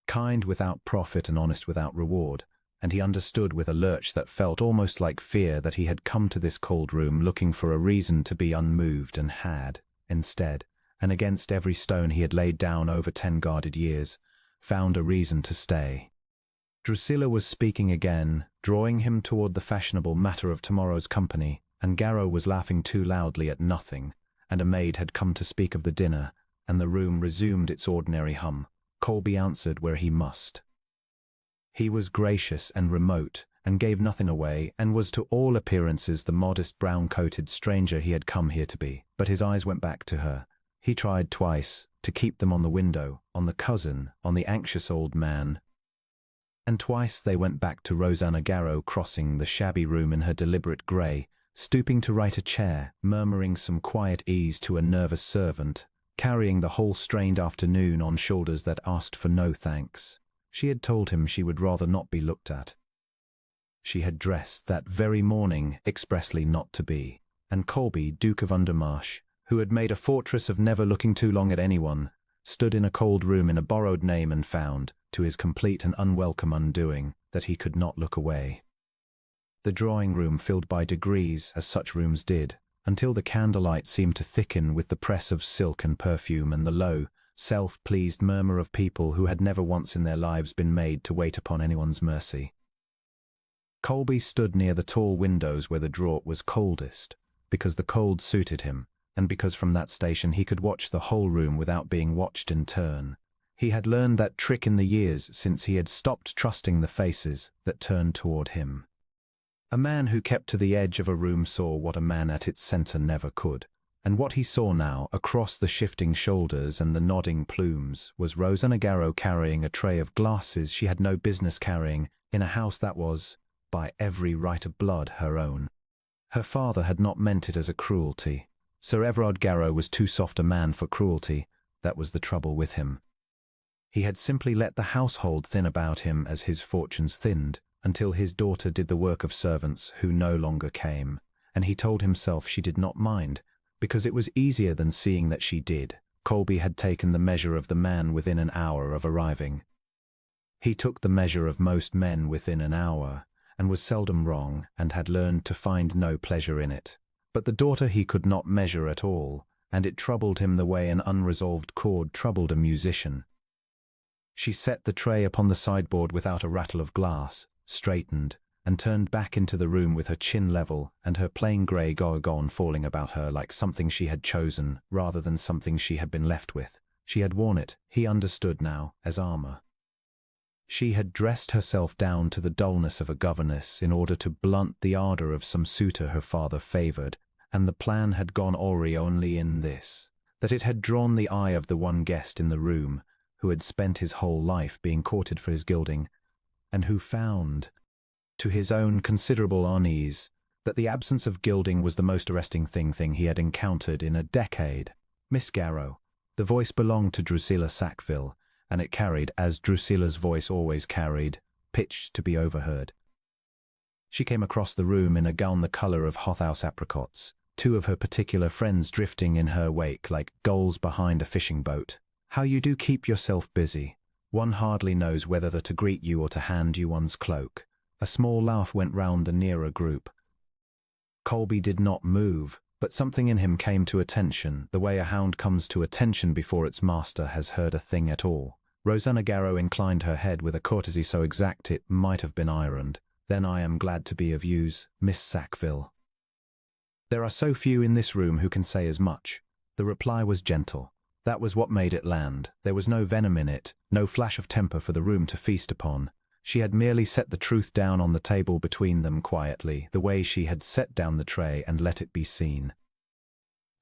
kind without profit and honest without reward, and he understood with a lurch that felt almost like fear that he had come to this cold room looking for a reason to be unmoved and had, instead, and against every stone he had laid down over 10 guarded years, found a reason to stay. Drusilla was speaking again, drawing him toward the fashionable matter of tomorrow's company, and Garrow was laughing too loudly at nothing, and a maid had come to speak of the dinner, and the room resumed its ordinary hum. Colby answered where he must. He was gracious and remote, and gave nothing away, and was to all appearances the modest brown-coated stranger he had come here to be. But his eyes went back to her. He tried twice to keep them on the window, on the cousin, on the anxious old man, and twice they went back to Rosanna Garrow crossing the shabby room in her deliberate grey, stooping to right a chair, murmuring some quiet ease to a nervous servant, carrying the whole strained afternoon on shoulders that asked for no thanks. She had told him she would rather not be looked at. She had dressed that very morning expressly not to be, and Colby, Duke of Undermarsh, who had made a fortress of never looking too long at anyone, stood in a cold room in a borrowed name and found, to his complete and unwelcome undoing, that he could not look away. The drawing-room filled by degrees, as such rooms did, until the candlelight seemed to thicken with the press of silk and perfume and the low, self-pleased murmur of people who had never once in their lives been made to wait upon anyone's mercy. Colby stood near the tall windows where the draught was coldest, because the cold suited him, and because from that station he could watch the whole room without being watched in turn. He had learned that trick in the years since he had stopped trusting the faces that turned toward him. A man who kept to the edge of a room saw what a man at its center never could. And what he saw now, across the shifting shoulders and the nodding plumes, was Rosanna Garrow carrying a tray of glasses she had no business carrying in a house that was, by every right of blood, her own. Her father had not meant it as a cruelty. Sir Everard Garrow was too soft a man for cruelty. That was the trouble with him. He had simply let the household thin about him as his fortunes thinned, until his daughter did the work of servants who no longer came, and he told himself she did not mind, because it was easier than seeing that she did. Colby had taken the measure of the man within an hour of arriving. He took the measure of most men within an hour, and was seldom wrong, and had learned to find no pleasure in it. But the daughter he could not measure at all, and it troubled him the way an unresolved chord troubled a musician. She set the tray upon the sideboard without a rattle of glass, straightened, and turned back into the room with her chin level and her plain grey gown falling about her like something she had chosen rather than something she had been left with. She had worn it, he understood now, as armour. She had dressed herself down to the dullness of a governess in order to blunt the ardour of some suitor her father favoured, and the plan had gone awry only in this, that it had drawn the eye of the one guest in the room, who had spent his whole life being courted for his gilding, and who found, to his own considerable unease, that the absence of gilding was the most arresting thing he had encountered in a decade. Miss Garrow. The voice belonged to Drusilla Sackville, and it carried, as Drusilla's voice always carried, pitch to be overheard. She came across the room in a gown the colour of hothouse apricots, 2 of her particular friends drifting in her wake like gulls behind a fishing boat. How you do keep yourself busy. One hardly knows whether to greet you or to hand you one's cloak. A small laugh went round the nearer group. Colby did not move, but something in him came to attention, the way a hound comes to attention before its master has heard a thing at all. Rosanna Garrow inclined her head with a courtesy so exact it might have been ironed. Then I am glad to be of use, Miss Sackville. There are so few in this room who can say as much. The reply was gentle. That was what made it land. There was no venom in it, no flash of temper for the room to feast upon. She had merely set the truth down on the table between them quietly, the way she had set down the tray and let it be seen.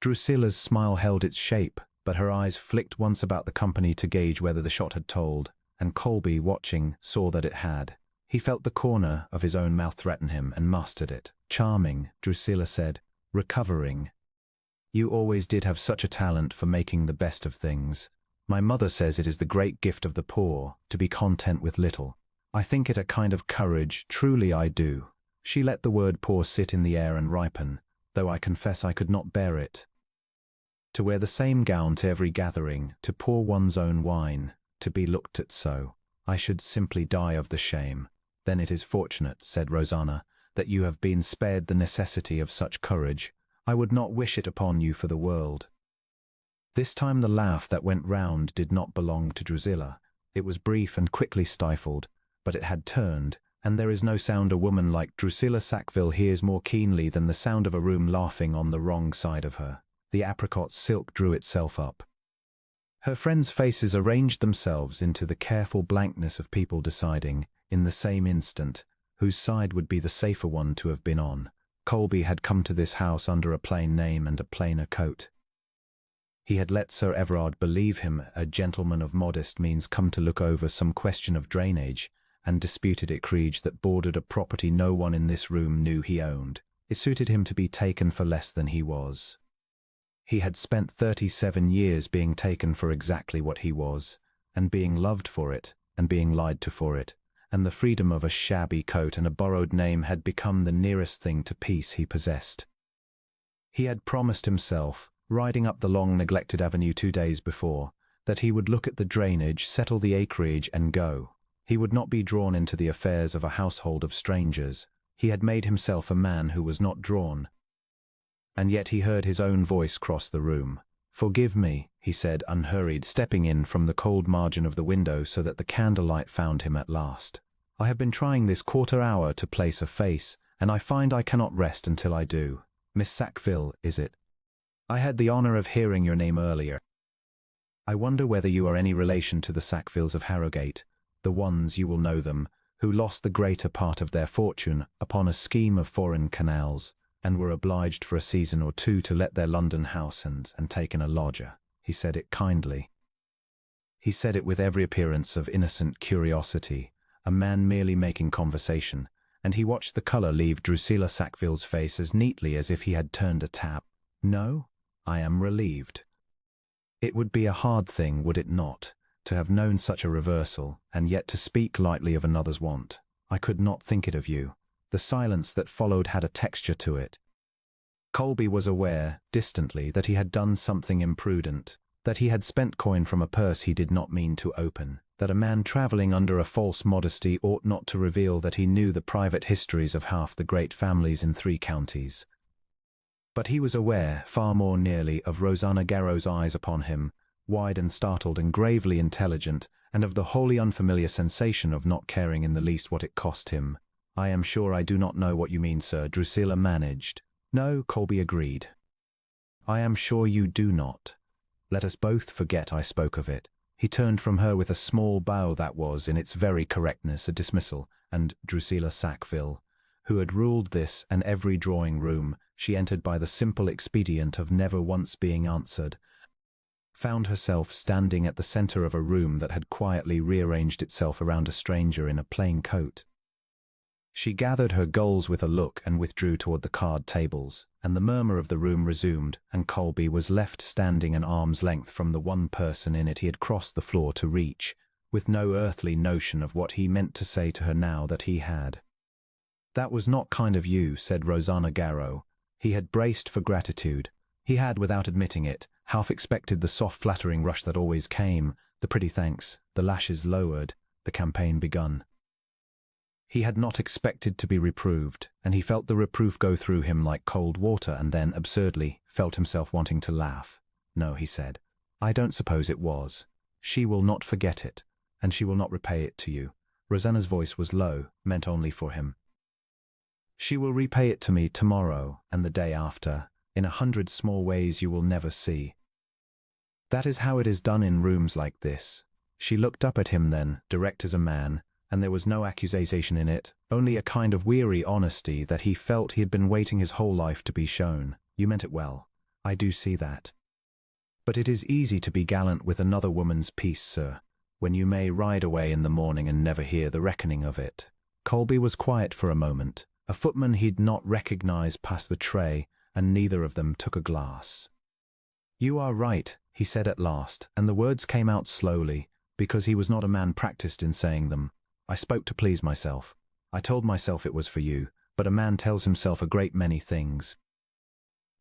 Drusilla's smile held its shape, but her eyes flicked once about the company to gauge whether the shot had told, and Colby, watching, saw that it had. He felt the corner of his own mouth threaten him and mastered it. "Charming," Drusilla said, recovering. "You always did have such a talent for making the best of things. My mother says it is the great gift of the poor, to be content with little. I think it a kind of courage, truly I do." She let the word poor sit in the air and ripen, though I confess I could not bear it. To wear the same gown to every gathering, to pour one's own wine, to be looked at so, I should simply die of the shame. "Then it is fortunate," said Rosanna, "that you have been spared the necessity of such courage. I would not wish it upon you for the world." This time the laugh that went round did not belong to Drusilla. It was brief and quickly stifled, but it had turned, and there is no sound a woman like Drusilla Sackville hears more keenly than the sound of a room laughing on the wrong side of her. The apricot silk drew itself up. Her friends' faces arranged themselves into the careful blankness of people deciding, in the same instant, whose side would be the safer one to have been on. Colby had come to this house under a plain name and a plainer coat. He had let Sir Everard believe him a gentleman of modest means come to look over some question of drainage, and disputed acreage that bordered a property no one in this room knew he owned. It suited him to be taken for less than he was. He had spent 37 years being taken for exactly what he was, and being loved for it, and being lied to for it, and the freedom of a shabby coat and a borrowed name had become the nearest thing to peace he possessed. He had promised himself, riding up the long neglected avenue 2 days before, that he would look at the drainage, settle the acreage, and go. He would not be drawn into the affairs of a household of strangers. He had made himself a man who was not drawn. And yet he heard his own voice cross the room. "Forgive me," he said, unhurried, stepping in from the cold margin of the window so that the candlelight found him at last. "I have been trying this quarter hour to place a face, and I find I cannot rest until I do. Miss Sackville, is it? I had the honor of hearing your name earlier. I wonder whether you are any relation to the Sackvilles of Harrogate, the ones, you will know them, who lost the greater part of their fortune upon a scheme of foreign canals, and were obliged for a season or two to let their London house and take in a lodger." He said it kindly. He said it with every appearance of innocent curiosity, a man merely making conversation, and he watched the colour leave Drusilla Sackville's face as neatly as if he had turned a tap. "No, I am relieved. It would be a hard thing, would it not, to have known such a reversal, and yet to speak lightly of another's want. I could not think it of you." The silence that followed had a texture to it. Colby was aware, distantly, that he had done something imprudent, that he had spent coin from a purse he did not mean to open, that a man travelling under a false modesty ought not to reveal that he knew the private histories of half the great families in 3 counties. But he was aware, far more nearly, of Rosanna Garrow's eyes upon him, wide and startled and gravely intelligent, and of the wholly unfamiliar sensation of not caring in the least what it cost him. "I am sure I do not know what you mean, sir," Drusilla managed. "No," Colby agreed. "I am sure you do not. Let us both forget I spoke of it." He turned from her with a small bow that was, in its very correctness, a dismissal, and Drusilla Sackville, who had ruled this and every drawing-room she entered by the simple expedient of never once being answered, found herself standing at the centre of a room that had quietly rearranged itself around a stranger in a plain coat. She gathered her goals with a look and withdrew toward the card tables, and the murmur of the room resumed, and Colby was left standing an arm's length from the one person in it he had crossed the floor to reach, with no earthly notion of what he meant to say to her now that he had. "That was not kind of you," said Rosanna Garrow. He had braced for gratitude. He had, without admitting it, half expected the soft flattering rush that always came, the pretty thanks, the lashes lowered, the campaign begun. He had not expected to be reproved, and he felt the reproof go through him like cold water, and then, absurdly, felt himself wanting to laugh. "No," he said, "I don't suppose it was. She will not forget it, and she will not repay it to you." Rosanna's voice was low, meant only for him. "She will repay it to me tomorrow and the day after, in 100 small ways you will never see." That is how it is done in rooms like this. She looked up at him then, direct as a man, and there was no accusation in it, only a kind of weary honesty that he felt he had been waiting his whole life to be shown. You meant it well. I do see that. But it is easy to be gallant with another woman's peace, sir, when you may ride away in the morning and never hear the reckoning of it. Colby was quiet for a moment. A footman he'd not recognized passed the tray, and neither of them took a glass. You are right, he said at last, and the words came out slowly, because he was not a man practiced in saying them. I spoke to please myself. I told myself it was for you, but a man tells himself a great many things.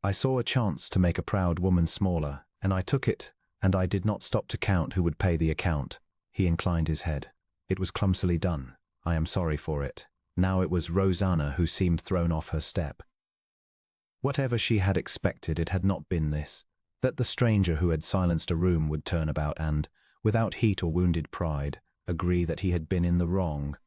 I saw a chance to make a proud woman smaller, and I took it, and I did not stop to count who would pay the account. He inclined his head. It was clumsily done. I am sorry for it. Now it was Rosanna who seemed thrown off her step. Whatever she had expected, it had not been this, that the stranger who had silenced a room would turn about and, without heat or wounded pride, agree that he had been in the wrong.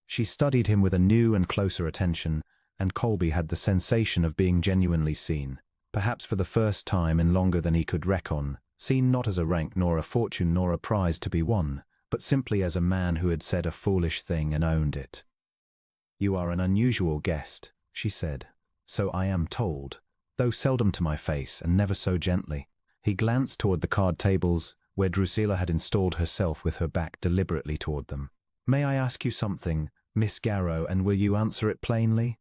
She studied him with a new and closer attention, and Colby had the sensation of being genuinely seen, perhaps for the first time in longer than he could reckon, seen not as a rank nor a fortune nor a prize to be won, but simply as a man who had said a foolish thing and owned it. You are an unusual guest, she said. So I am told, though seldom to my face and never so gently. He glanced toward the card tables, where Drusilla had installed herself with her back deliberately toward them. May I ask you something, Miss Garrow, and will you answer it plainly?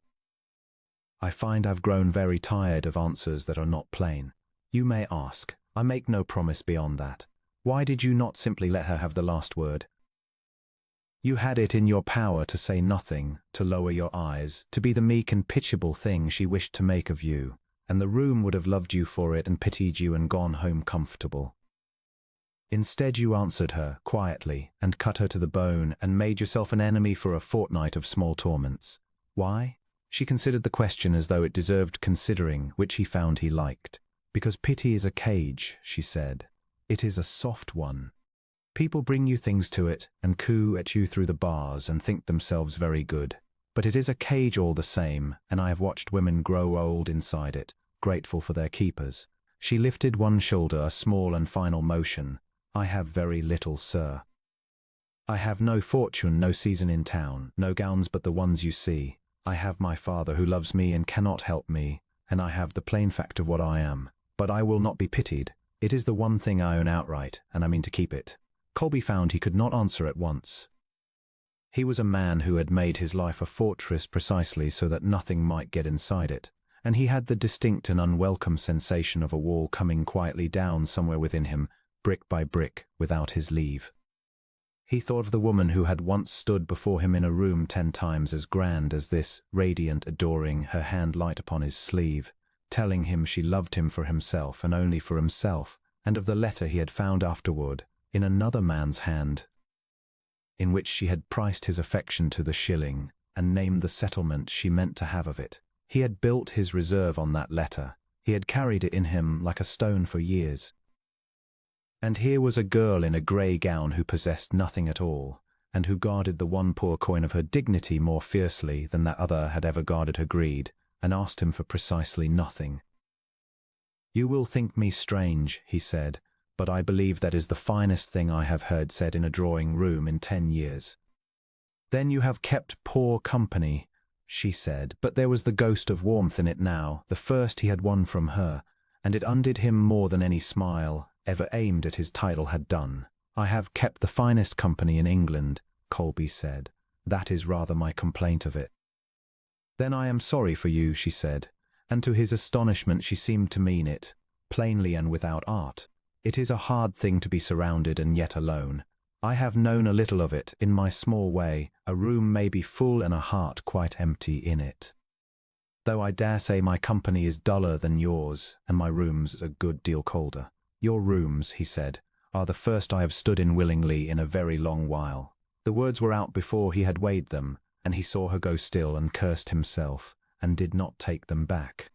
I find I've grown very tired of answers that are not plain. You may ask. I make no promise beyond that. Why did you not simply let her have the last word? You had it in your power to say nothing, to lower your eyes, to be the meek and pitiable thing she wished to make of you, and the room would have loved you for it and pitied you and gone home comfortable. Instead you answered her, quietly, and cut her to the bone and made yourself an enemy for a fortnight of small torments. Why? She considered the question as though it deserved considering, which he found he liked. Because pity is a cage, she said. It is a soft one. People bring you things to it, and coo at you through the bars and think themselves very good. But it is a cage all the same, and I have watched women grow old inside it, grateful for their keepers. She lifted one shoulder, a small and final motion. I have very little, sir. I have no fortune, no season in town, no gowns but the ones you see. I have my father who loves me and cannot help me, and I have the plain fact of what I am. But I will not be pitied. It is the one thing I own outright, and I mean to keep it. Colby found he could not answer at once. He was a man who had made his life a fortress precisely so that nothing might get inside it, and he had the distinct and unwelcome sensation of a wall coming quietly down somewhere within him, brick by brick, without his leave. He thought of the woman who had once stood before him in a room 10 times as grand as this, radiant, adoring, her hand light upon his sleeve, telling him she loved him for himself and only for himself, and of the letter he had found afterward, in another man's hand, in which she had priced his affection to the shilling, and named the settlement she meant to have of it. He had built his reserve on that letter. He had carried it in him like a stone for years. And here was a girl in a grey gown who possessed nothing at all, and who guarded the one poor coin of her dignity more fiercely than that other had ever guarded her greed, and asked him for precisely nothing. You will think me strange, he said, but I believe that is the finest thing I have heard said in a drawing-room in 10 years. Then you have kept poor company, she said, but there was the ghost of warmth in it now, the first he had won from her, and it undid him more than any smile ever aimed at his title had done. I have kept the finest company in England, Colby said. That is rather my complaint of it. Then I am sorry for you, she said, and to his astonishment she seemed to mean it, plainly and without art. It is a hard thing to be surrounded and yet alone. I have known a little of it, in my small way. A room may be full and a heart quite empty in it. Though I dare say my company is duller than yours, and my rooms a good deal colder. Your rooms, he said, are the first I have stood in willingly in a very long while. The words were out before he had weighed them, and he saw her go still and cursed himself, and did not take them back.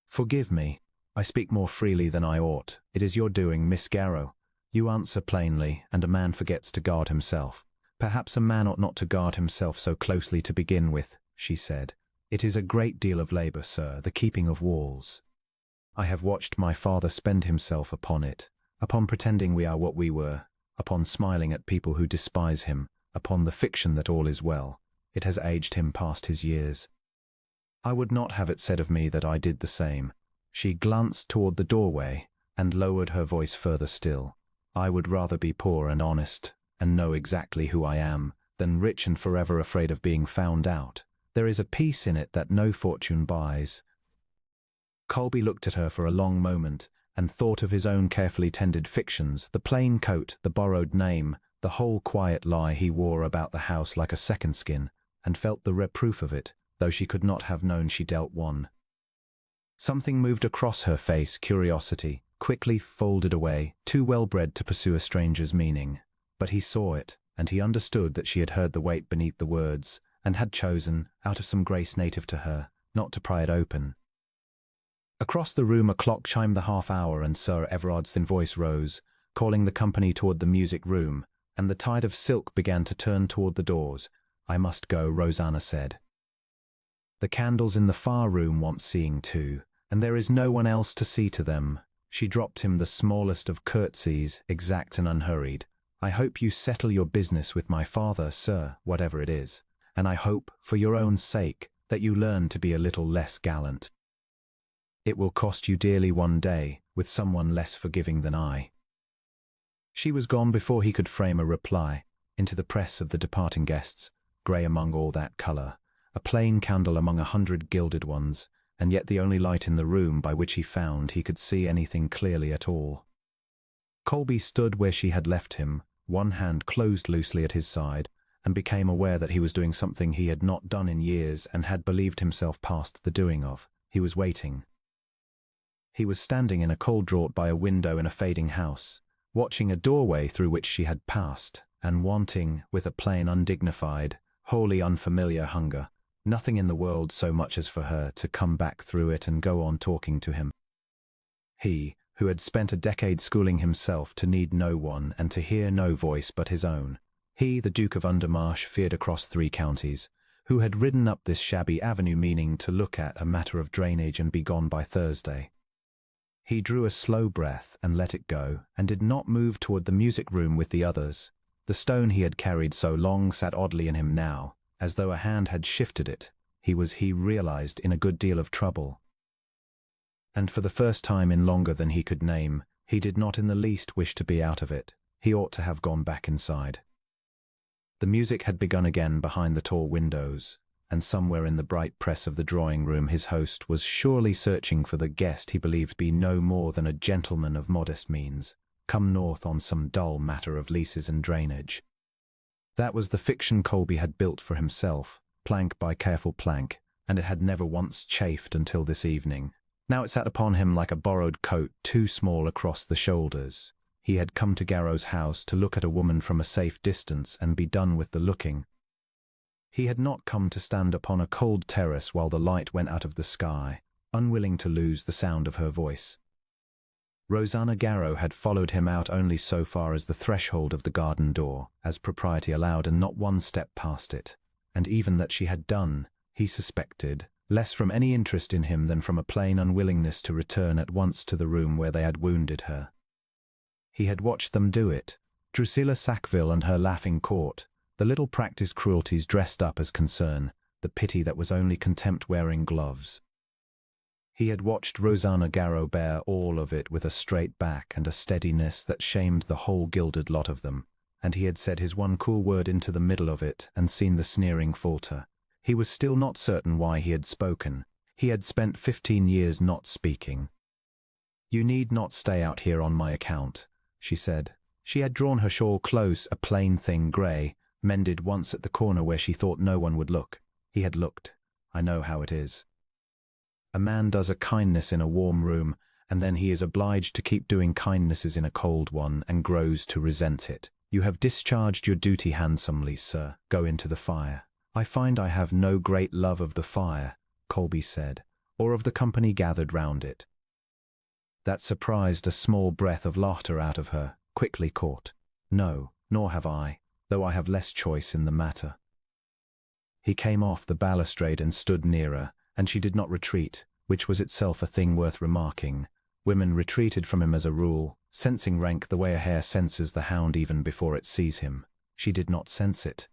Forgive me. I speak more freely than I ought. It is your doing, Miss Garrow. You answer plainly, and a man forgets to guard himself. Perhaps a man ought not to guard himself so closely to begin with, she said. It is a great deal of labour, sir, the keeping of walls. I have watched my father spend himself upon it, upon pretending we are what we were, upon smiling at people who despise him, upon the fiction that all is well. It has aged him past his years. I would not have it said of me that I did the same. She glanced toward the doorway and lowered her voice further still. I would rather be poor and honest and know exactly who I am than rich and forever afraid of being found out. There is a peace in it that no fortune buys. Colby looked at her for a long moment and thought of his own carefully tended fictions, the plain coat, the borrowed name, the whole quiet lie he wore about the house like a second skin, and felt the reproof of it, though she could not have known she dealt one. Something moved across her face, curiosity, quickly folded away, too well-bred to pursue a stranger's meaning. But he saw it, and he understood that she had heard the weight beneath the words, and had chosen, out of some grace native to her, not to pry it open. Across the room a clock chimed the half-hour, and Sir Everard's thin voice rose, calling the company toward the music room, and the tide of silk began to turn toward the doors. "I must go," Rosanna said. "The candles in the far room want seeing too, and there is no one else to see to them." She dropped him the smallest of curtsies, exact and unhurried. "I hope you settle your business with my father, sir, whatever it is, and I hope, for your own sake, that you learn to be a little less gallant. It will cost you dearly one day, with someone less forgiving than I." She was gone before he could frame a reply. Into the press of the departing guests, grey among all that colour, a plain candle among 100 gilded ones, and yet the only light in the room by which he found he could see anything clearly at all. Colby stood where she had left him, one hand closed loosely at his side, and became aware that he was doing something he had not done in years and had believed himself past the doing of. He was waiting. He was standing in a cold draught by a window in a fading house, watching a doorway through which she had passed, and wanting, with a plain, undignified, wholly unfamiliar hunger, nothing in the world so much as for her to come back through it and go on talking to him. He, who had spent a decade schooling himself to need no one and to hear no voice but his own. He, the Duke of Undermarsh, feared across 3 counties, who had ridden up this shabby avenue meaning to look at a matter of drainage and be gone by Thursday. He drew a slow breath and let it go, and did not move toward the music room with the others. The stone he had carried so long sat oddly in him now, as though a hand had shifted it. He realized, in a good deal of trouble. And for the first time in longer than he could name, he did not in the least wish to be out of it. He ought to have gone back inside. The music had begun again behind the tall windows, and somewhere in the bright press of the drawing-room his host was surely searching for the guest he believed be no more than a gentleman of modest means, come north on some dull matter of leases and drainage. That was the fiction Colby had built for himself, plank by careful plank, and it had never once chafed until this evening. Now it sat upon him like a borrowed coat too small across the shoulders. He had come to Garrow's house to look at a woman from a safe distance and be done with the looking. He had not come to stand upon a cold terrace while the light went out of the sky, unwilling to lose the sound of her voice. Rosanna Garrow had followed him out only so far as the threshold of the garden door, as propriety allowed, and not one step past it. And even that she had done, he suspected, less from any interest in him than from a plain unwillingness to return at once to the room where they had wounded her. He had watched them do it, Drusilla Sackville and her laughing court, the little practised cruelties dressed up as concern, the pity that was only contempt wearing gloves. He had watched Rosanna Garrow bear all of it with a straight back and a steadiness that shamed the whole gilded lot of them, and he had said his one cool word into the middle of it and seen the sneering falter. He was still not certain why he had spoken. He had spent 15 years not speaking. "You need not stay out here on my account," she said. She had drawn her shawl close, a plain thing grey, mended once at the corner where she thought no one would look. He had looked. "I know how it is. A man does a kindness in a warm room, and then he is obliged to keep doing kindnesses in a cold one, and grows to resent it. You have discharged your duty handsomely, sir. Go into the fire." "I find I have no great love of the fire," Colby said, "or of the company gathered round it." That surprised a small breath of laughter out of her, quickly caught. "No, nor have I, though I have less choice in the matter." He came off the balustrade and stood nearer, and she did not retreat, which was itself a thing worth remarking. Women retreated from him as a rule, sensing rank the way a hare senses the hound even before it sees him. She did not sense it.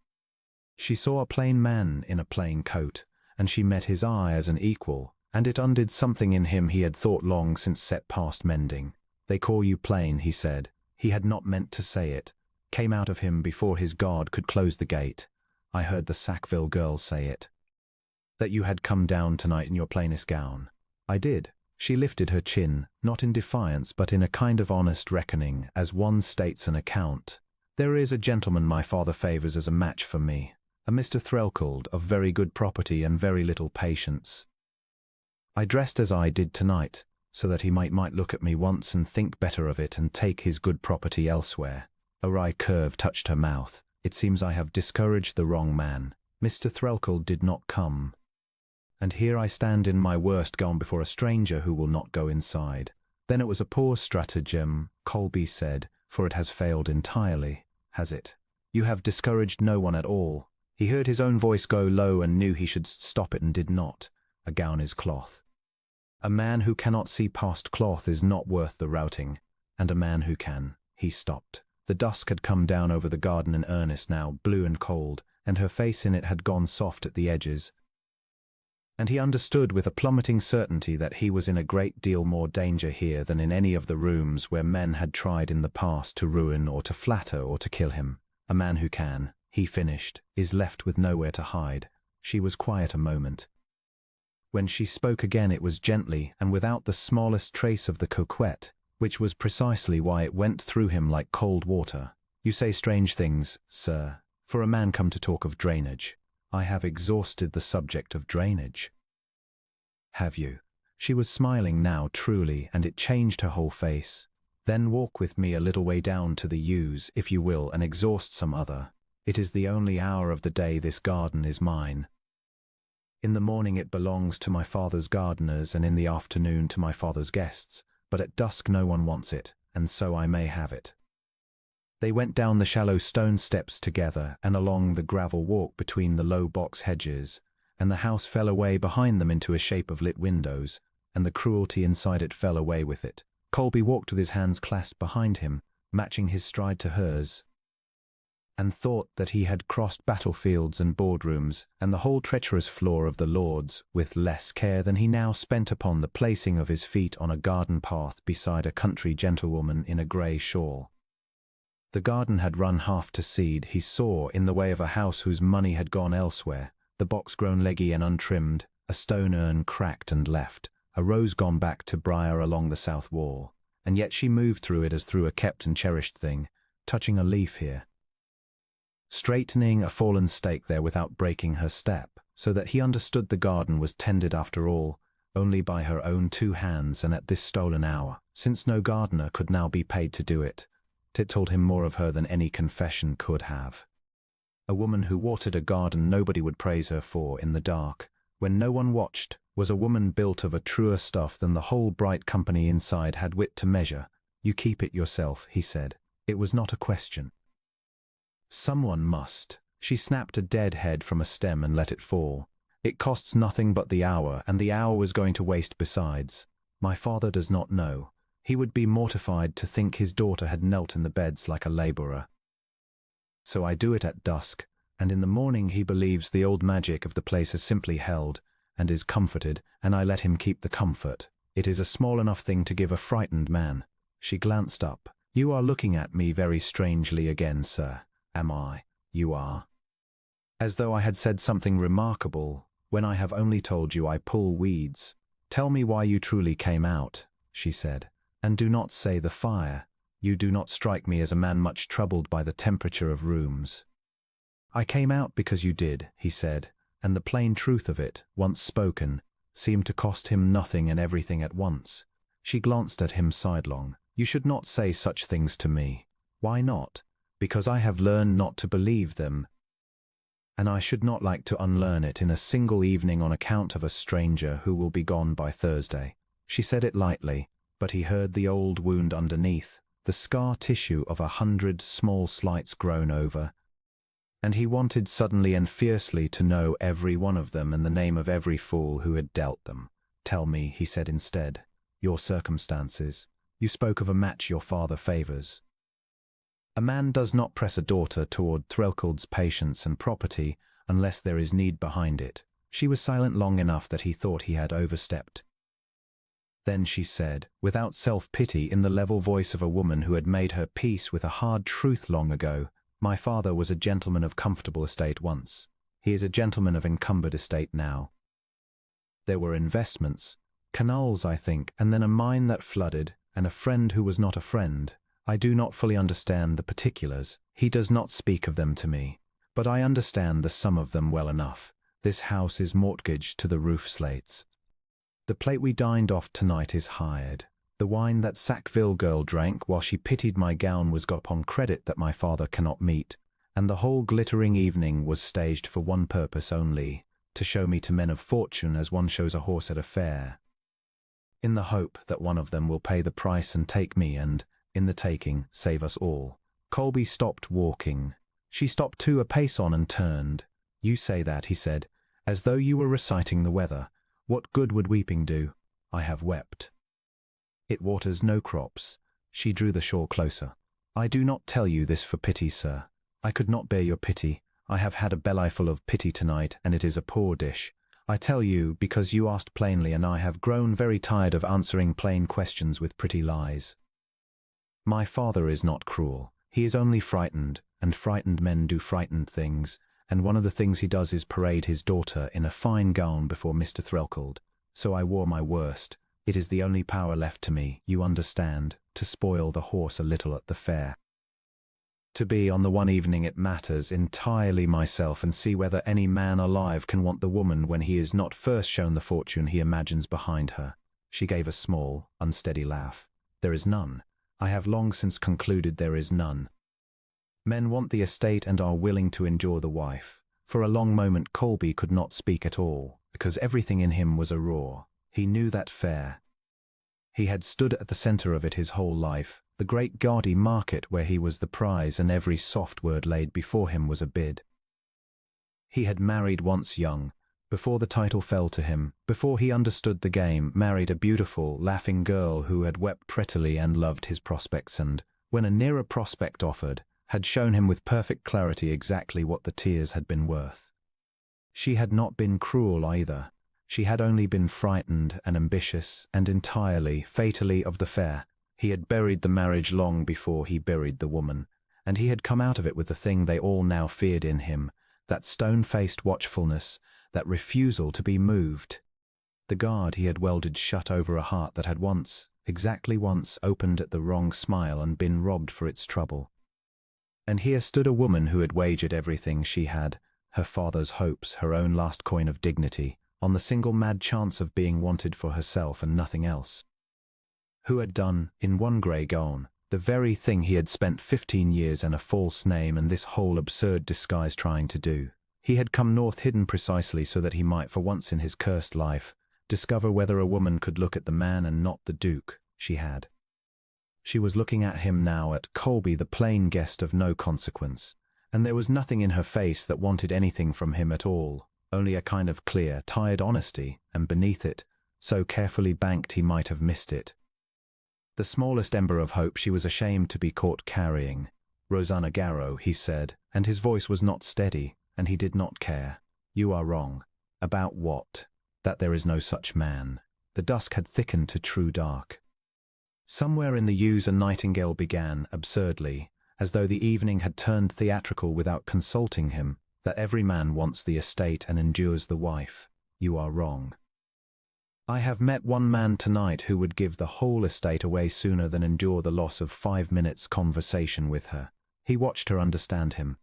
She saw a plain man in a plain coat, and she met his eye as an equal, and it undid something in him he had thought long since set past mending. "They call you plain," he said. He had not meant to say it. Came out of him before his guard could close the gate. "I heard the Sackville girl say it. That you had come down tonight in your plainest gown." "I did." She lifted her chin, not in defiance but in a kind of honest reckoning, as one states an account. "There is a gentleman my father favours as a match for me, a Mr. Threlkeld, of very good property and very little patience. I dressed as I did tonight, so that he might look at me once and think better of it and take his good property elsewhere." A wry curve touched her mouth. "It seems I have discouraged the wrong man. Mr. Threlkeld did not come. And here I stand in my worst gown before a stranger who will not go inside." "Then it was a poor stratagem," Colby said, "for it has failed entirely." "Has it? You have discouraged no one at all." He heard his own voice go low and knew he should stop it and did not. "A gown is cloth. A man who cannot see past cloth is not worth the routing, and a man who can." He stopped. The dusk had come down over the garden in earnest now, blue and cold, and her face in it had gone soft at the edges. And he understood with a plummeting certainty that he was in a great deal more danger here than in any of the rooms where men had tried in the past to ruin or to flatter or to kill him. "A man who can," he finished, "is left with nowhere to hide." She was quiet a moment. When she spoke again it was gently and without the smallest trace of the coquette, which was precisely why it went through him like cold water. "You say strange things, sir, for a man come to talk of drainage. I have exhausted the subject of drainage." "Have you?" She was smiling now truly, and it changed her whole face. "Then walk with me a little way down to the yews, if you will, and exhaust some other. It is the only hour of the day this garden is mine. In the morning it belongs to my father's gardeners, and in the afternoon to my father's guests, but at dusk no one wants it, and so I may have it." They went down the shallow stone steps together and along the gravel walk between the low box hedges, and the house fell away behind them into a shape of lit windows, and the cruelty inside it fell away with it. Colby walked with his hands clasped behind him, matching his stride to hers, and thought that he had crossed battlefields and boardrooms and the whole treacherous floor of the Lords with less care than he now spent upon the placing of his feet on a garden path beside a country gentlewoman in a grey shawl. The garden had run half to seed, he saw, in the way of a house whose money had gone elsewhere, the box grown leggy and untrimmed, a stone urn cracked and left, a rose gone back to briar along the south wall, and yet she moved through it as through a kept and cherished thing, touching a leaf here, straightening a fallen stake there without breaking her step, so that he understood the garden was tended after all only by her own 2 hands, and at this stolen hour, since no gardener could now be paid to do it. It told him more of her than any confession could have. A woman who watered a garden nobody would praise her for in the dark, when no one watched, was a woman built of a truer stuff than the whole bright company inside had wit to measure. "You keep it yourself," he said. It was not a question. Someone must. She snapped a dead head from a stem and let it fall. "It costs nothing but the hour, and the hour was going to waste besides. My father does not know. He would be mortified to think his daughter had knelt in the beds like a labourer. So I do it at dusk, and in the morning he believes the old magic of the place is simply held, and is comforted, and I let him keep the comfort. It is a small enough thing to give a frightened man." She glanced up. "You are looking at me very strangely again, sir." "Am I?" "You are. As though I had said something remarkable, when I have only told you I pull weeds." "Tell me why you truly came out," she said. "And do not say the fire. You do not strike me as a man much troubled by the temperature of rooms." "I came out because you did," he said, and the plain truth of it, once spoken, seemed to cost him nothing and everything at once. She glanced at him sidelong. "You should not say such things to me." "Why not?" "Because I have learned not to believe them, and I should not like to unlearn it in a single evening on account of a stranger who will be gone by Thursday." She said it lightly, but he heard the old wound underneath, the scar tissue of 100 small slights grown over, and he wanted suddenly and fiercely to know every one of them and the name of every fool who had dealt them. "Tell me," he said instead, "your circumstances. You spoke of a match your father favors. A man does not press a daughter toward Threlkild's patience and property unless there is need behind it. She was silent long enough that he thought he had overstepped. Then she said, without self-pity, in the level voice of a woman who had made her peace with a hard truth long ago, "My father was a gentleman of comfortable estate once. He is a gentleman of encumbered estate now. There were investments, canals, I think, and then a mine that flooded, and a friend who was not a friend. I do not fully understand the particulars. He does not speak of them to me, but I understand the sum of them well enough. This house is mortgaged to the roof slates. The plate we dined off tonight is hired. The wine that Sackville girl drank while she pitied my gown was got upon credit that my father cannot meet, and the whole glittering evening was staged for one purpose only, to show me to men of fortune as one shows a horse at a fair, in the hope that one of them will pay the price and take me and, in the taking, save us all." Colby stopped walking. She stopped too, a pace on, and turned. "You say that," he said, "as though you were reciting the weather. What good would weeping do? I have wept. It waters no crops." She drew the shawl closer. "I do not tell you this for pity, sir. I could not bear your pity. I have had a bellyful of pity tonight, and it is a poor dish. I tell you because you asked plainly, and I have grown very tired of answering plain questions with pretty lies. My father is not cruel. He is only frightened, and frightened men do frightened things, and one of the things he does is parade his daughter in a fine gown before Mr. Threlkeld. So I wore my worst. It is the only power left to me, you understand, to spoil the horse a little at the fair. To be, on the one evening it matters, entirely myself, and see whether any man alive can want the woman when he is not first shown the fortune he imagines behind her." She gave a small, unsteady laugh. "There is none. I have long since concluded there is none. Men want the estate and are willing to endure the wife." For a long moment Colby could not speak at all, because everything in him was a roar. He knew that fair. He had stood at the center of it his whole life, the great gaudy market where he was the prize, and every soft word laid before him was a bid. He had married once young, before the title fell to him, before he understood the game, married a beautiful, laughing girl who had wept prettily and loved his prospects, and, when a nearer prospect offered, had shown him with perfect clarity exactly what the tears had been worth. She had not been cruel either. She had only been frightened and ambitious, and entirely, fatally of the fair. He had buried the marriage long before he buried the woman, and he had come out of it with the thing they all now feared in him, that stone-faced watchfulness, that refusal to be moved. The guard he had welded shut over a heart that had once, exactly once, opened at the wrong smile and been robbed for its trouble. And here stood a woman who had wagered everything she had, her father's hopes, her own last coin of dignity, on the single mad chance of being wanted for herself and nothing else. Who had done, in one grey gown, the very thing he had spent 15 years and a false name and this whole absurd disguise trying to do. He had come north hidden precisely so that he might, for once in his cursed life, discover whether a woman could look at the man and not the Duke. She had. She was looking at him now, at Colby, the plain guest of no consequence, and there was nothing in her face that wanted anything from him at all, only a kind of clear, tired honesty, and beneath it, so carefully banked he might have missed it, the smallest ember of hope she was ashamed to be caught carrying. "Rosanna Garrow," he said, and his voice was not steady, and he did not care. "You are wrong." "About what?" "That there is no such man." The dusk had thickened to true dark. Somewhere in the yews a nightingale began, absurdly, as though the evening had turned theatrical without consulting him, that every man wants the estate and endures the wife. "You are wrong." "I have met one man tonight who would give the whole estate away sooner than endure the loss of 5 minutes' conversation with her." He watched her understand him.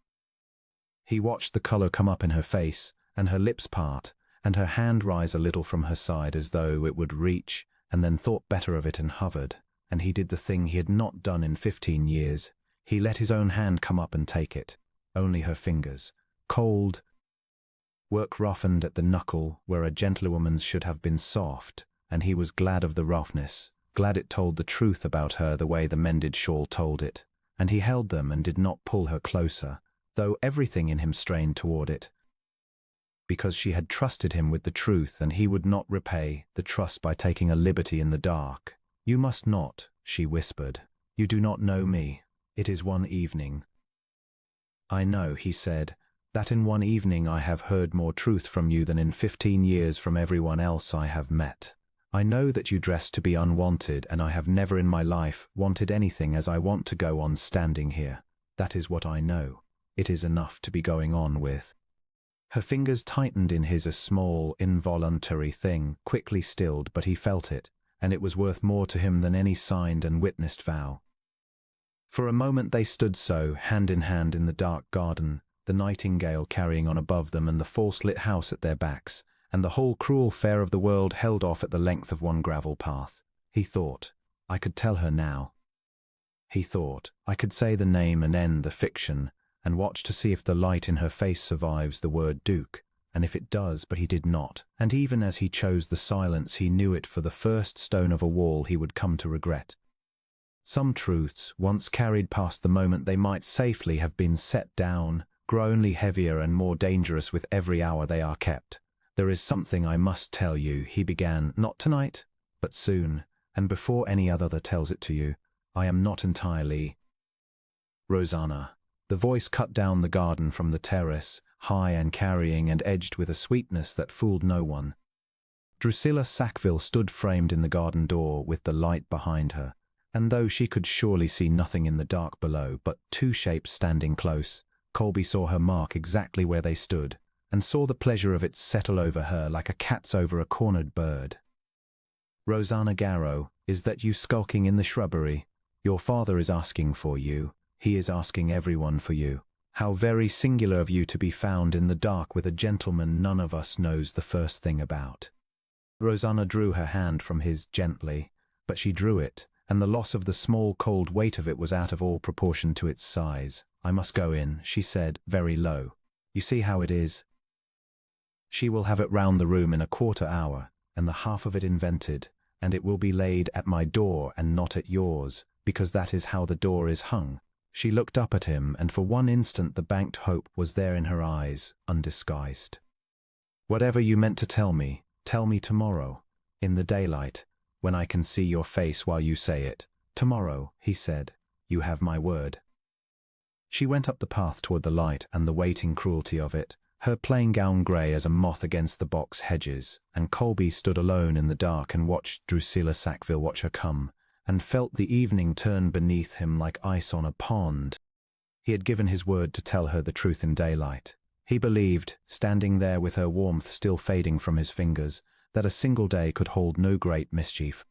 He watched the color come up in her face, and her lips part, and her hand rise a little from her side as though it would reach, and then thought better of it and hovered, and he did the thing he had not done in 15 years. He let his own hand come up and take it. Only her fingers. Cold, work roughened at the knuckle where a gentlewoman's should have been soft, and he was glad of the roughness, glad it told the truth about her the way the mended shawl told it, and he held them and did not pull her closer, though everything in him strained toward it, because she had trusted him with the truth, and he would not repay the trust by taking a liberty in the dark. "You must not," she whispered. You do not know me. It is one evening. I know, he said, that in one evening I have heard more truth from you than in 15 years from everyone else I have met. I know that you dress to be unwanted, and I have never in my life wanted anything as I want to go on standing here. That is what I know. It is enough to be going on with. Her fingers tightened in his, a small, involuntary thing, quickly stilled, but he felt it, and it was worth more to him than any signed and witnessed vow. For a moment they stood so, hand in hand in the dark garden, the nightingale carrying on above them and the false-lit house at their backs, and the whole cruel fair of the world held off at the length of one gravel path. He thought, I could tell her now. He thought, I could say the name and end the fiction, and watch to see if the light in her face survives the word Duke, and if it does, but he did not, and even as he chose the silence he knew it for the first stone of a wall he would come to regret. Some truths, once carried past the moment they might safely have been set down, grow only heavier and more dangerous with every hour they are kept. There is something I must tell you, he began, not tonight, but soon, and before any other tells it to you. I am not entirely... Rosanna. The voice cut down the garden from the terrace, high and carrying and edged with a sweetness that fooled no one. Drusilla Sackville stood framed in the garden door with the light behind her, and though she could surely see nothing in the dark below but two shapes standing close, Colby saw her mark exactly where they stood, and saw the pleasure of it settle over her like a cat's over a cornered bird. Rosanna Garrow, is that you skulking in the shrubbery? Your father is asking for you. He is asking everyone for you. How very singular of you to be found in the dark with a gentleman none of us knows the first thing about. Rosanna drew her hand from his gently, but she drew it, and the loss of the small cold weight of it was out of all proportion to its size. I must go in, she said, very low. You see how it is? She will have it round the room in a quarter hour, and the half of it invented, and it will be laid at my door and not at yours, because that is how the door is hung. She looked up at him, and for one instant the banked hope was there in her eyes, undisguised. Whatever you meant to tell me tomorrow, in the daylight, when I can see your face while you say it. Tomorrow, he said. You have my word. She went up the path toward the light and the waiting cruelty of it, her plain gown grey as a moth against the box hedges, and Colby stood alone in the dark and watched Drusilla Sackville watch her come, and felt the evening turn beneath him like ice on a pond. He had given his word to tell her the truth in daylight. He believed, standing there with her warmth still fading from his fingers, that a single day could hold no great mischief.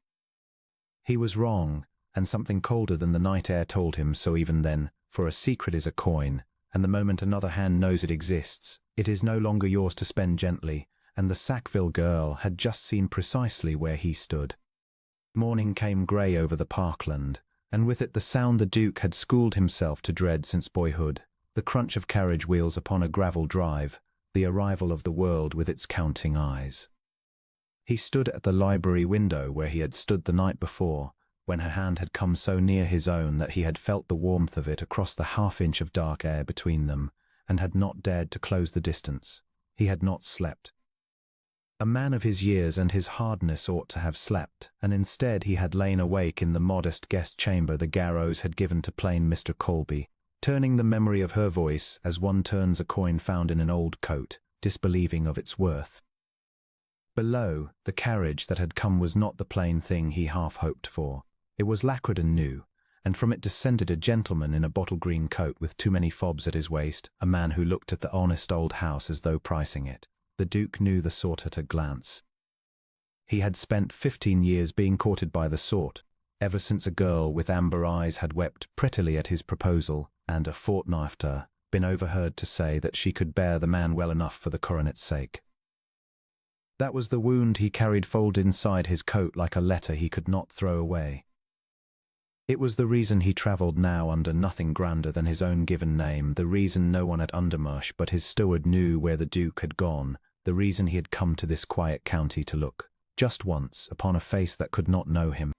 He was wrong, and something colder than the night air told him so even then, for a secret is a coin, and the moment another hand knows it exists, it is no longer yours to spend gently, and the Sackville girl had just seen precisely where he stood. Morning came grey over the parkland, and with it the sound the Duke had schooled himself to dread since boyhood, the crunch of carriage wheels upon a gravel drive, the arrival of the world with its counting eyes. He stood at the library window where he had stood the night before, when her hand had come so near his own that he had felt the warmth of it across the half-inch of dark air between them, and had not dared to close the distance. He had not slept. A man of his years and his hardness ought to have slept, and instead he had lain awake in the modest guest chamber the Garrows had given to plain Mr. Colby, turning the memory of her voice as one turns a coin found in an old coat, disbelieving of its worth. Below, the carriage that had come was not the plain thing he half hoped for. It was lacquered and new, and from it descended a gentleman in a bottle-green coat with too many fobs at his waist, a man who looked at the honest old house as though pricing it. The Duke knew the sort at a glance. He had spent 15 years being courted by the sort, ever since a girl with amber eyes had wept prettily at his proposal, and a fortnight after been overheard to say that she could bear the man well enough for the coronet's sake. That was the wound he carried folded inside his coat like a letter he could not throw away. It was the reason he travelled now under nothing grander than his own given name, the reason no one at Undermarsh but his steward knew where the Duke had gone, the reason he had come to this quiet county to look, just once, upon a face that could not know him.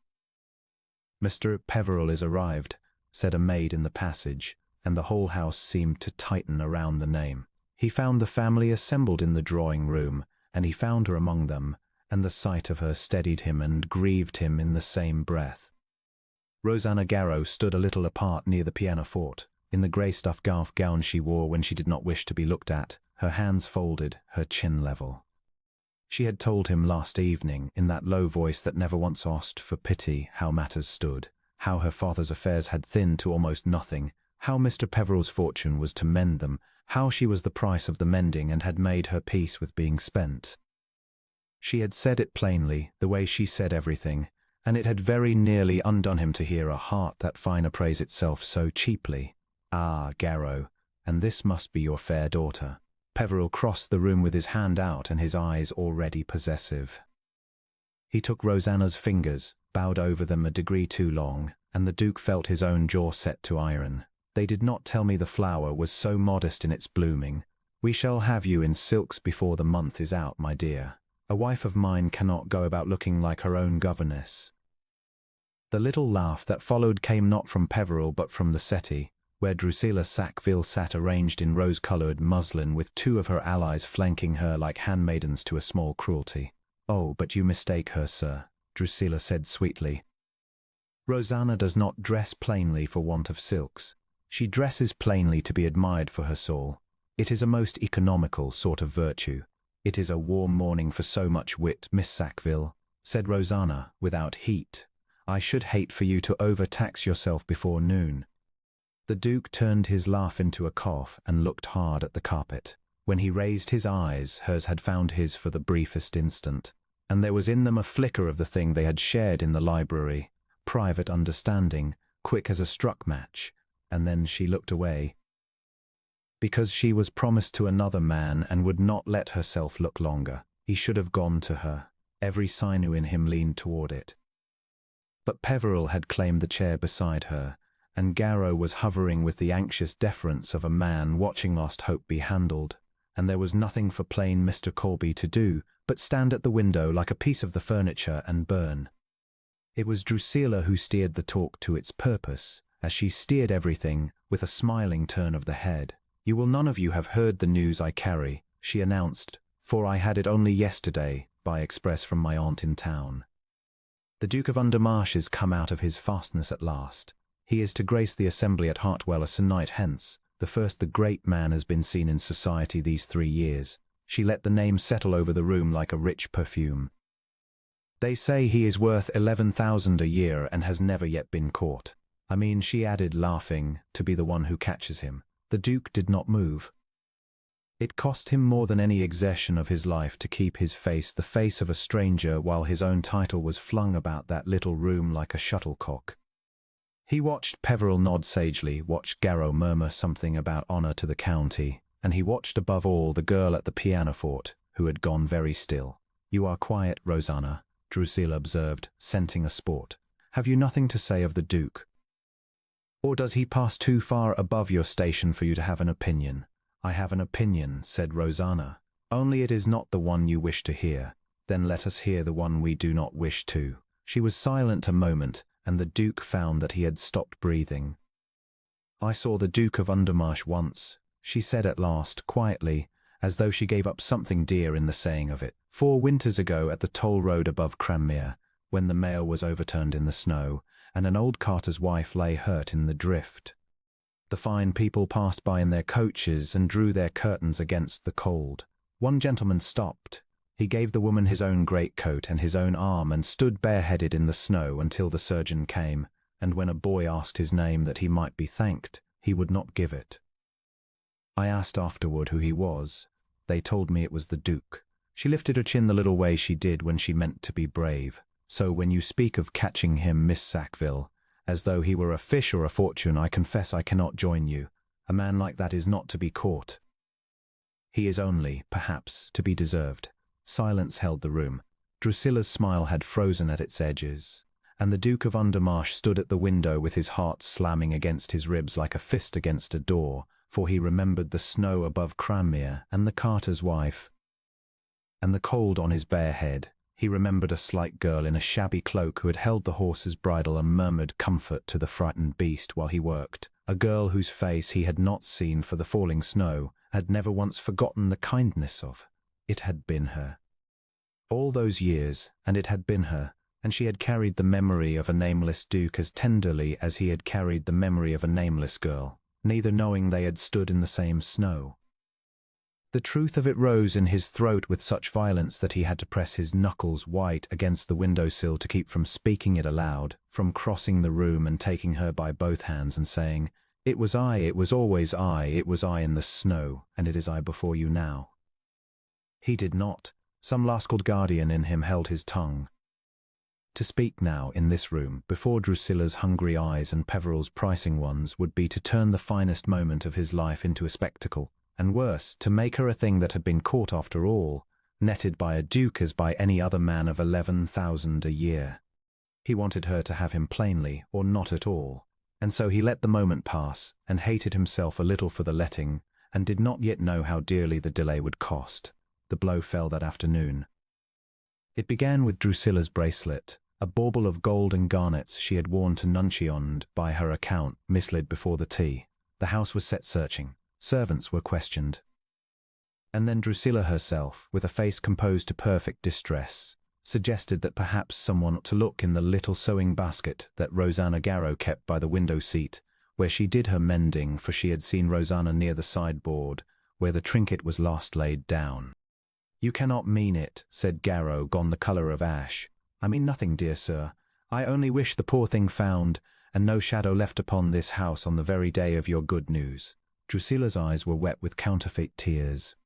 "Mr. Peveril is arrived," said a maid in the passage, and the whole house seemed to tighten around the name. He found the family assembled in the drawing-room, and he found her among them, and the sight of her steadied him and grieved him in the same breath. Rosanna Garrow stood a little apart near the pianoforte, in the grey stuff gown she wore when she did not wish to be looked at, her hands folded, her chin level. She had told him last evening, in that low voice that never once asked for pity, how matters stood, how her father's affairs had thinned to almost nothing, how Mr. Peveril's fortune was to mend them, how she was the price of the mending and had made her peace with being spent. She had said it plainly, the way she said everything, and it had very nearly undone him to hear a heart that fine appraise itself so cheaply. Ah, Garrow, and this must be your fair daughter. Peveril crossed the room with his hand out and his eyes already possessive. He took Rosanna's fingers, bowed over them a degree too long, and the Duke felt his own jaw set to iron. They did not tell me the flower was so modest in its blooming. We shall have you in silks before the month is out, my dear. A wife of mine cannot go about looking like her own governess. The little laugh that followed came not from Peveril but from the settee, where Drusilla Sackville sat arranged in rose-coloured muslin with two of her allies flanking her like handmaidens to a small cruelty. "Oh, but you mistake her, sir," Drusilla said sweetly. "Rosanna does not dress plainly for want of silks. She dresses plainly to be admired for her soul. It is a most economical sort of virtue. It is a warm morning for so much wit, Miss Sackville," said Rosanna, without heat. "I should hate for you to overtax yourself before noon." The Duke turned his laugh into a cough and looked hard at the carpet. When he raised his eyes, hers had found his for the briefest instant, and there was in them a flicker of the thing they had shared in the library, private understanding, quick as a struck match, and then she looked away. Because she was promised to another man and would not let herself look longer, he should have gone to her. Every sinew in him leaned toward it. But Peveril had claimed the chair beside her, and Garrow was hovering with the anxious deference of a man watching lost hope be handled, and there was nothing for plain Mr. Colby to do but stand at the window like a piece of the furniture and burn. It was Drusilla who steered the talk to its purpose, as she steered everything with a smiling turn of the head. "You will none of you have heard the news I carry," she announced, "for I had it only yesterday, by express from my aunt in town. The Duke of Undermarsh is come out of his fastness at last. He is to grace the assembly at Hartwell a se'nnight hence. The first the great man has been seen in society these 3 years." She let the name settle over the room like a rich perfume. "They say he is worth 11,000 a year and has never yet been caught. I mean," she added, laughing, "to be the one who catches him." The Duke did not move. It cost him more than any exertion of his life to keep his face the face of a stranger while his own title was flung about that little room like a shuttlecock. He watched Peveril nod sagely, watched Garrow murmur something about honour to the county, and he watched above all the girl at the pianoforte, who had gone very still. "You are quiet, Rosanna," Drusilla observed, scenting a sport. "Have you nothing to say of the Duke? Or does he pass too far above your station for you to have an opinion?" "I have an opinion," said Rosanna, "only it is not the one you wish to hear. Then let us hear the one we do not wish to." She was silent a moment, and the Duke found that he had stopped breathing. "I saw the Duke of Undermarsh once," she said at last, quietly, as though she gave up something dear in the saying of it, "4 winters ago at the toll road above Cranmere, when the mail was overturned in the snow, and an old carter's wife lay hurt in the drift. The fine people passed by in their coaches and drew their curtains against the cold. One gentleman stopped. He gave the woman his own greatcoat and his own arm and stood bareheaded in the snow until the surgeon came, and when a boy asked his name that he might be thanked, he would not give it. I asked afterward who he was. They told me it was the Duke." She lifted her chin the little way she did when she meant to be brave. "So when you speak of catching him, Miss Sackville, as though he were a fish or a fortune, I confess I cannot join you. A man like that is not to be caught. He is only, perhaps, to be deserved." Silence held the room. Drusilla's smile had frozen at its edges, and the Duke of Undermarsh stood at the window with his heart slamming against his ribs like a fist against a door, for he remembered the snow above Cranmere and the carter's wife, and the cold on his bare head. He remembered a slight girl in a shabby cloak who had held the horse's bridle and murmured comfort to the frightened beast while he worked, a girl whose face he had not seen for the falling snow, had never once forgotten the kindness of. It had been her. All those years, and it had been her, and she had carried the memory of a nameless duke as tenderly as he had carried the memory of a nameless girl, neither knowing they had stood in the same snow. The truth of it rose in his throat with such violence that he had to press his knuckles white against the windowsill to keep from speaking it aloud, from crossing the room and taking her by both hands and saying, "It was I, it was always I, it was I in the snow, and it is I before you now." He did not. Some rascaled guardian in him held his tongue. To speak now, in this room, before Drusilla's hungry eyes and Peveril's pricing ones, would be to turn the finest moment of his life into a spectacle, and worse, to make her a thing that had been caught after all, netted by a duke as by any other man of 11,000 a year. He wanted her to have him plainly, or not at all, and so he let the moment pass, and hated himself a little for the letting, and did not yet know how dearly the delay would cost. The blow fell that afternoon. It began with Drusilla's bracelet, a bauble of gold and garnets she had worn to Nuncio by her account, misled before the tea. The house was set searching. Servants were questioned. And then Drusilla herself, with a face composed to perfect distress, suggested that perhaps someone ought to look in the little sewing basket that Rosanna Garrow kept by the window seat, where she did her mending, for she had seen Rosanna near the sideboard, where the trinket was last laid down. "You cannot mean it," said Garrow, gone the colour of ash. "I mean nothing, dear sir. I only wish the poor thing found, and no shadow left upon this house on the very day of your good news." Drusilla's eyes were wet with counterfeit tears.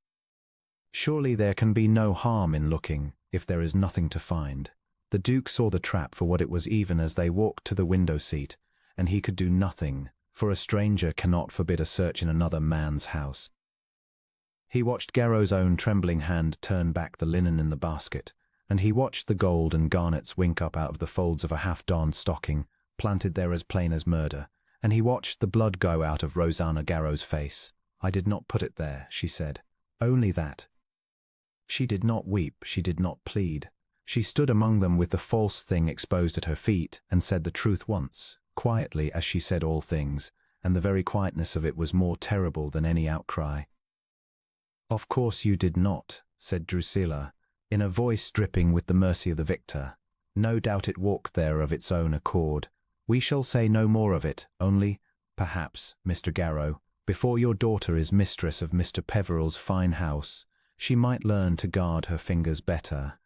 "Surely there can be no harm in looking, if there is nothing to find." The Duke saw the trap for what it was even as they walked to the window seat, and he could do nothing, for a stranger cannot forbid a search in another man's house. He watched Garrow's own trembling hand turn back the linen in the basket, and he watched the gold and garnets wink up out of the folds of a half-darned stocking, planted there as plain as murder, and he watched the blood go out of Rosanna Garrow's face. "I did not put it there," she said. "Only that." She did not weep, she did not plead. She stood among them with the false thing exposed at her feet, and said the truth once, quietly as she said all things, and the very quietness of it was more terrible than any outcry. "Of course you did not," said Drusilla, in a voice dripping with the mercy of the victor. "No doubt it walked there of its own accord. We shall say no more of it, only, perhaps, Mr. Garrow, before your daughter is mistress of Mr. Peveril's fine house, she might learn to guard her fingers better."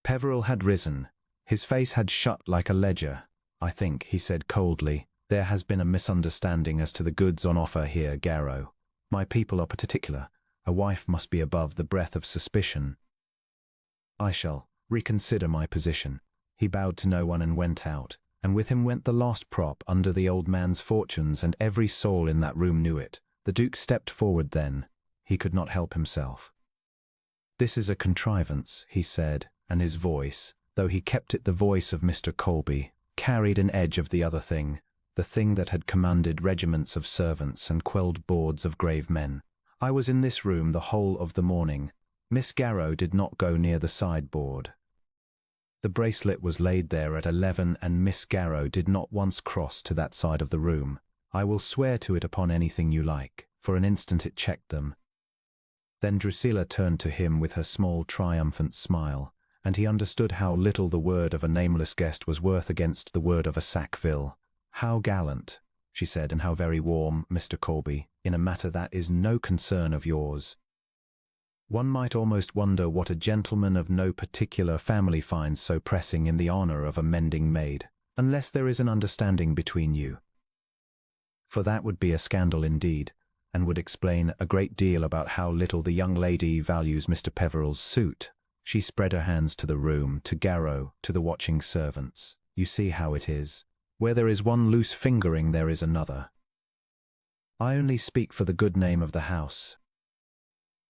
Peveril had risen. His face had shut like a ledger. "I think," he said coldly, "there has been a misunderstanding as to the goods on offer here, Garrow. My people are particular. A wife must be above the breath of suspicion." "I shall reconsider my position." He bowed to no one and went out, and with him went the last prop under the old man's fortunes, and every soul in that room knew it. The Duke stepped forward then. He could not help himself. "This is a contrivance," he said, and his voice, though he kept it the voice of Mr. Colby, carried an edge of the other thing, the thing that had commanded regiments of servants and quelled boards of grave men. "I was in this room the whole of the morning. Miss Garrow did not go near the sideboard. The bracelet was laid there at 11, and Miss Garrow did not once cross to that side of the room. I will swear to it upon anything you like." For an instant it checked them. Then Drusilla turned to him with her small triumphant smile, and he understood how little the word of a nameless guest was worth against the word of a Sackville. "How gallant," she said, "and how very warm, Mr. Colby, in a matter that is no concern of yours. One might almost wonder what a gentleman of no particular family finds so pressing in the honour of a mending maid, unless there is an understanding between you. For that would be a scandal indeed, and would explain a great deal about how little the young lady values Mr. Peveril's suit." She spread her hands to the room, to Garrow, to the watching servants. "You see how it is. Where there is one loose fingering there is another. I only speak for the good name of the house."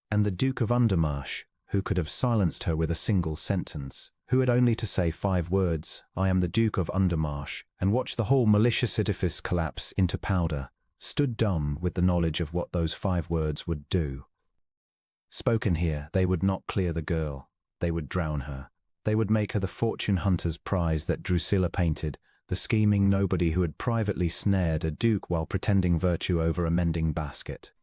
And the Duke of Undermarsh, who could have silenced her with a single sentence, who had only to say 5 words, "I am the Duke of Undermarsh," and watch the whole malicious edifice collapse into powder, stood dumb with the knowledge of what those 5 words would do. Spoken here, they would not clear the girl. They would drown her. They would make her the fortune hunter's prize that Drusilla painted, the scheming nobody who had privately snared a duke while pretending virtue over a mending basket.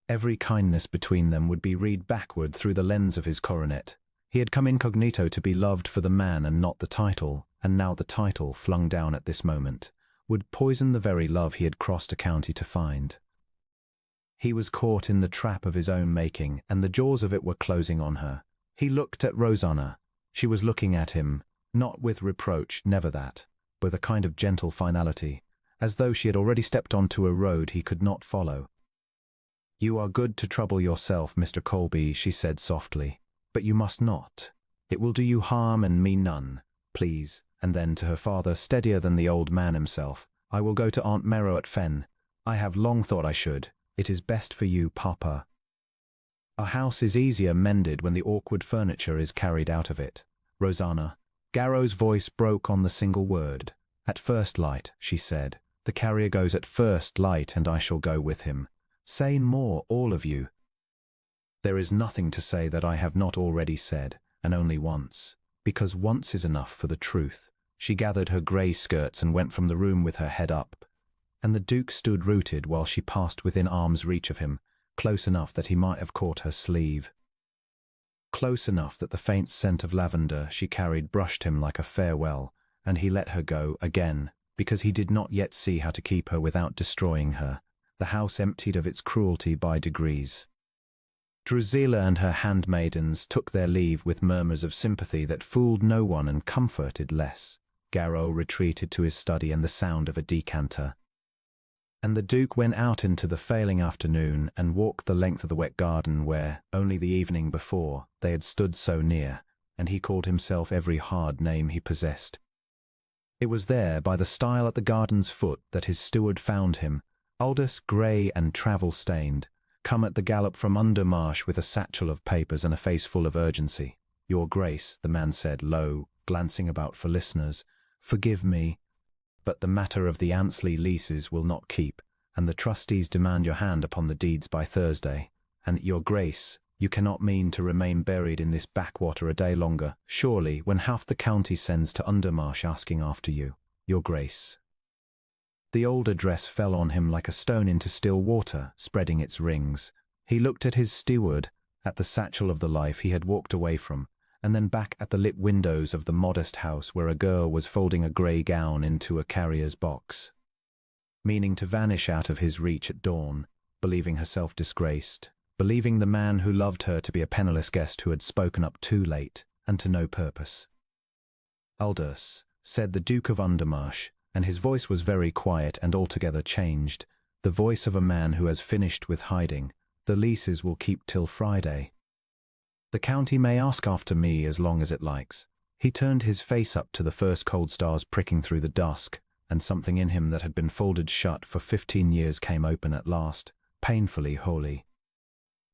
Every kindness between them would be read backward through the lens of his coronet. He had come incognito to be loved for the man and not the title, and now the title, flung down at this moment, would poison the very love he had crossed a county to find. He was caught in the trap of his own making, and the jaws of it were closing on her. He looked at Rosanna. She was looking at him, not with reproach, never that, with a kind of gentle finality, as though she had already stepped onto a road he could not follow. "You are good to trouble yourself, Mr. Colby," she said softly, "but you must not. It will do you harm and me none. Please." And then to her father, steadier than the old man himself, "I will go to Aunt Merrow at Fen. I have long thought I should. It is best for you, Papa. A house is easier mended when the awkward furniture is carried out of it." "Rosanna." Garrow's voice broke on the single word. "At first light," she said. "The carrier goes at first light, and I shall go with him. Say more, all of you." "There is nothing to say that I have not already said, and only once, because once is enough for the truth." She gathered her grey skirts and went from the room with her head up, and the Duke stood rooted while she passed within arm's reach of him, close enough that he might have caught her sleeve. Close enough that the faint scent of lavender she carried brushed him like a farewell, and he let her go again, because he did not yet see how to keep her without destroying her. The house emptied of its cruelty by degrees. Drusilla and her handmaidens took their leave with murmurs of sympathy that fooled no one and comforted less. Garrow retreated to his study and the sound of a decanter. And the Duke went out into the failing afternoon and walked the length of the wet garden where, only the evening before, they had stood so near, and he called himself every hard name he possessed. It was there, by the stile at the garden's foot, that his steward found him, Aldous, grey and travel-stained, come at the gallop from Undermarsh with a satchel of papers and a face full of urgency. "Your Grace," the man said, low, glancing about for listeners, "forgive me, but the matter of the Ansley leases will not keep, and the trustees demand your hand upon the deeds by Thursday. And, Your Grace, you cannot mean to remain buried in this backwater a day longer, surely, when half the county sends to Undermarsh asking after you. Your Grace." The old address fell on him like a stone into still water, spreading its rings. He looked at his steward, at the satchel of the life he had walked away from, and then back at the lit windows of the modest house where a girl was folding a grey gown into a carrier's box, meaning to vanish out of his reach at dawn, believing herself disgraced, believing the man who loved her to be a penniless guest who had spoken up too late, and to no purpose. "Aldous," said the Duke of Undermarsh, and his voice was very quiet and altogether changed, the voice of a man who has finished with hiding, "the leases will keep till Friday. The county may ask after me as long as it likes." He turned his face up to the first cold stars pricking through the dusk, and something in him that had been folded shut for 15 years came open at last, painfully holy.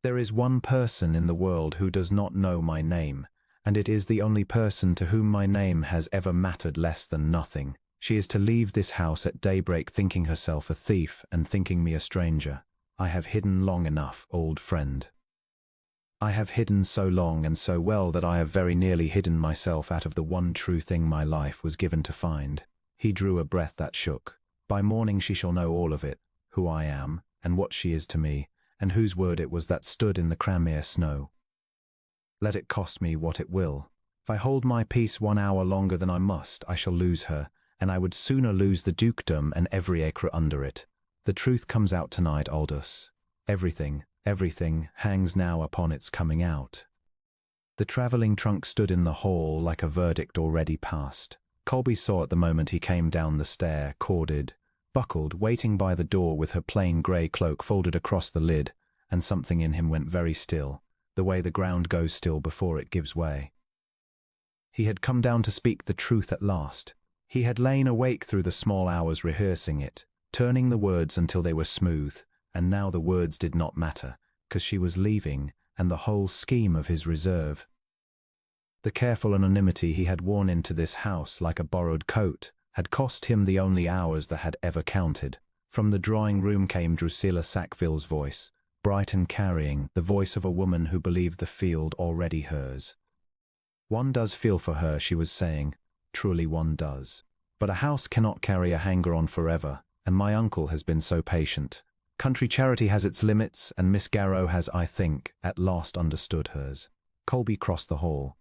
"There is one person in the world who does not know my name, and it is the only person to whom my name has ever mattered less than nothing. She is to leave this house at daybreak thinking herself a thief and thinking me a stranger. I have hidden long enough, old friend. I have hidden so long and so well that I have very nearly hidden myself out of the one true thing my life was given to find." He drew a breath that shook. "By morning she shall know all of it, who I am, and what she is to me, and whose word it was that stood in the Cranmere snow. Let it cost me what it will. If I hold my peace 1 hour longer than I must, I shall lose her, and I would sooner lose the dukedom and every acre under it. The truth comes out tonight, Aldous. Everything hangs now upon its coming out." The travelling trunk stood in the hall like a verdict already passed. Colby saw at the moment he came down the stair, corded, buckled, waiting by the door with her plain grey cloak folded across the lid, and something in him went very still, the way the ground goes still before it gives way. He had come down to speak the truth at last. He had lain awake through the small hours rehearsing it, turning the words until they were smooth, and now the words did not matter, because she was leaving, and the whole scheme of his reserve. The careful anonymity he had worn into this house like a borrowed coat had cost him the only hours that had ever counted. From the drawing-room came Drusilla Sackville's voice, bright and carrying, the voice of a woman who believed the field already hers. "One does feel for her," she was saying. "Truly one does. But a house cannot carry a hanger-on forever, and my uncle has been so patient. Country charity has its limits, and Miss Garrow has, I think, at last understood hers." Colby crossed the hall.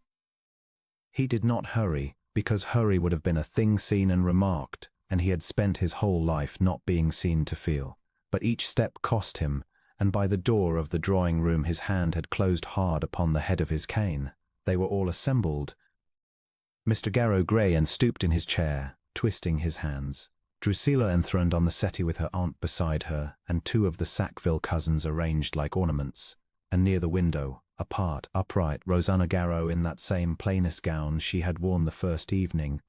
He did not hurry, because hurry would have been a thing seen and remarked, and he had spent his whole life not being seen to feel. But each step cost him, and by the door of the drawing-room his hand had closed hard upon the head of his cane. They were all assembled. Mr. Garrow grey and stooped in his chair, twisting his hands. Drusilla enthroned on the settee with her aunt beside her, and two of the Sackville cousins arranged like ornaments. And near the window, apart, upright, Rosanna Garrow in that same plainest gown she had worn the first evening.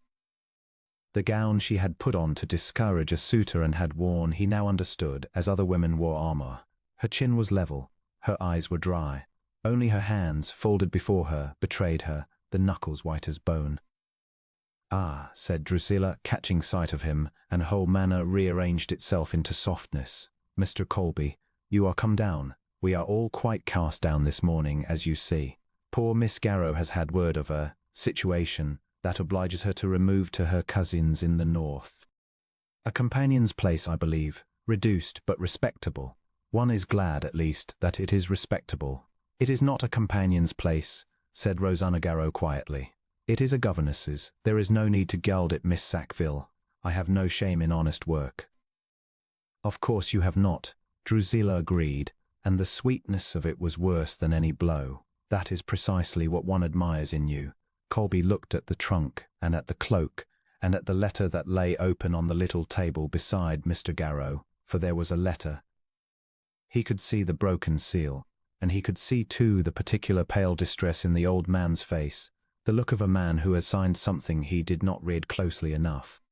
The gown she had put on to discourage a suitor and had worn, he now understood, as other women wore armor. Her chin was level, her eyes were dry. Only her hands, folded before her, betrayed her, the knuckles white as bone. "Ah," said Drusilla, catching sight of him, and her whole manner rearranged itself into softness. "Mr. Colby, you are come down. We are all quite cast down this morning, as you see. Poor Miss Garrow has had word of her situation that obliges her to remove to her cousins in the north. A companion's place, I believe, reduced but respectable. One is glad, at least, that it is respectable." "It is not a companion's place," said Rosanna Garrow quietly. "It is a governess's. There is no need to gild it, Miss Sackville. I have no shame in honest work." "Of course you have not," Drusilla agreed, and the sweetness of it was worse than any blow. "That is precisely what one admires in you." Colby looked at the trunk, and at the cloak, and at the letter that lay open on the little table beside Mr. Garrow, for there was a letter. He could see the broken seal, and he could see too the particular pale distress in the old man's face, the look of a man who has signed something he did not read closely enough.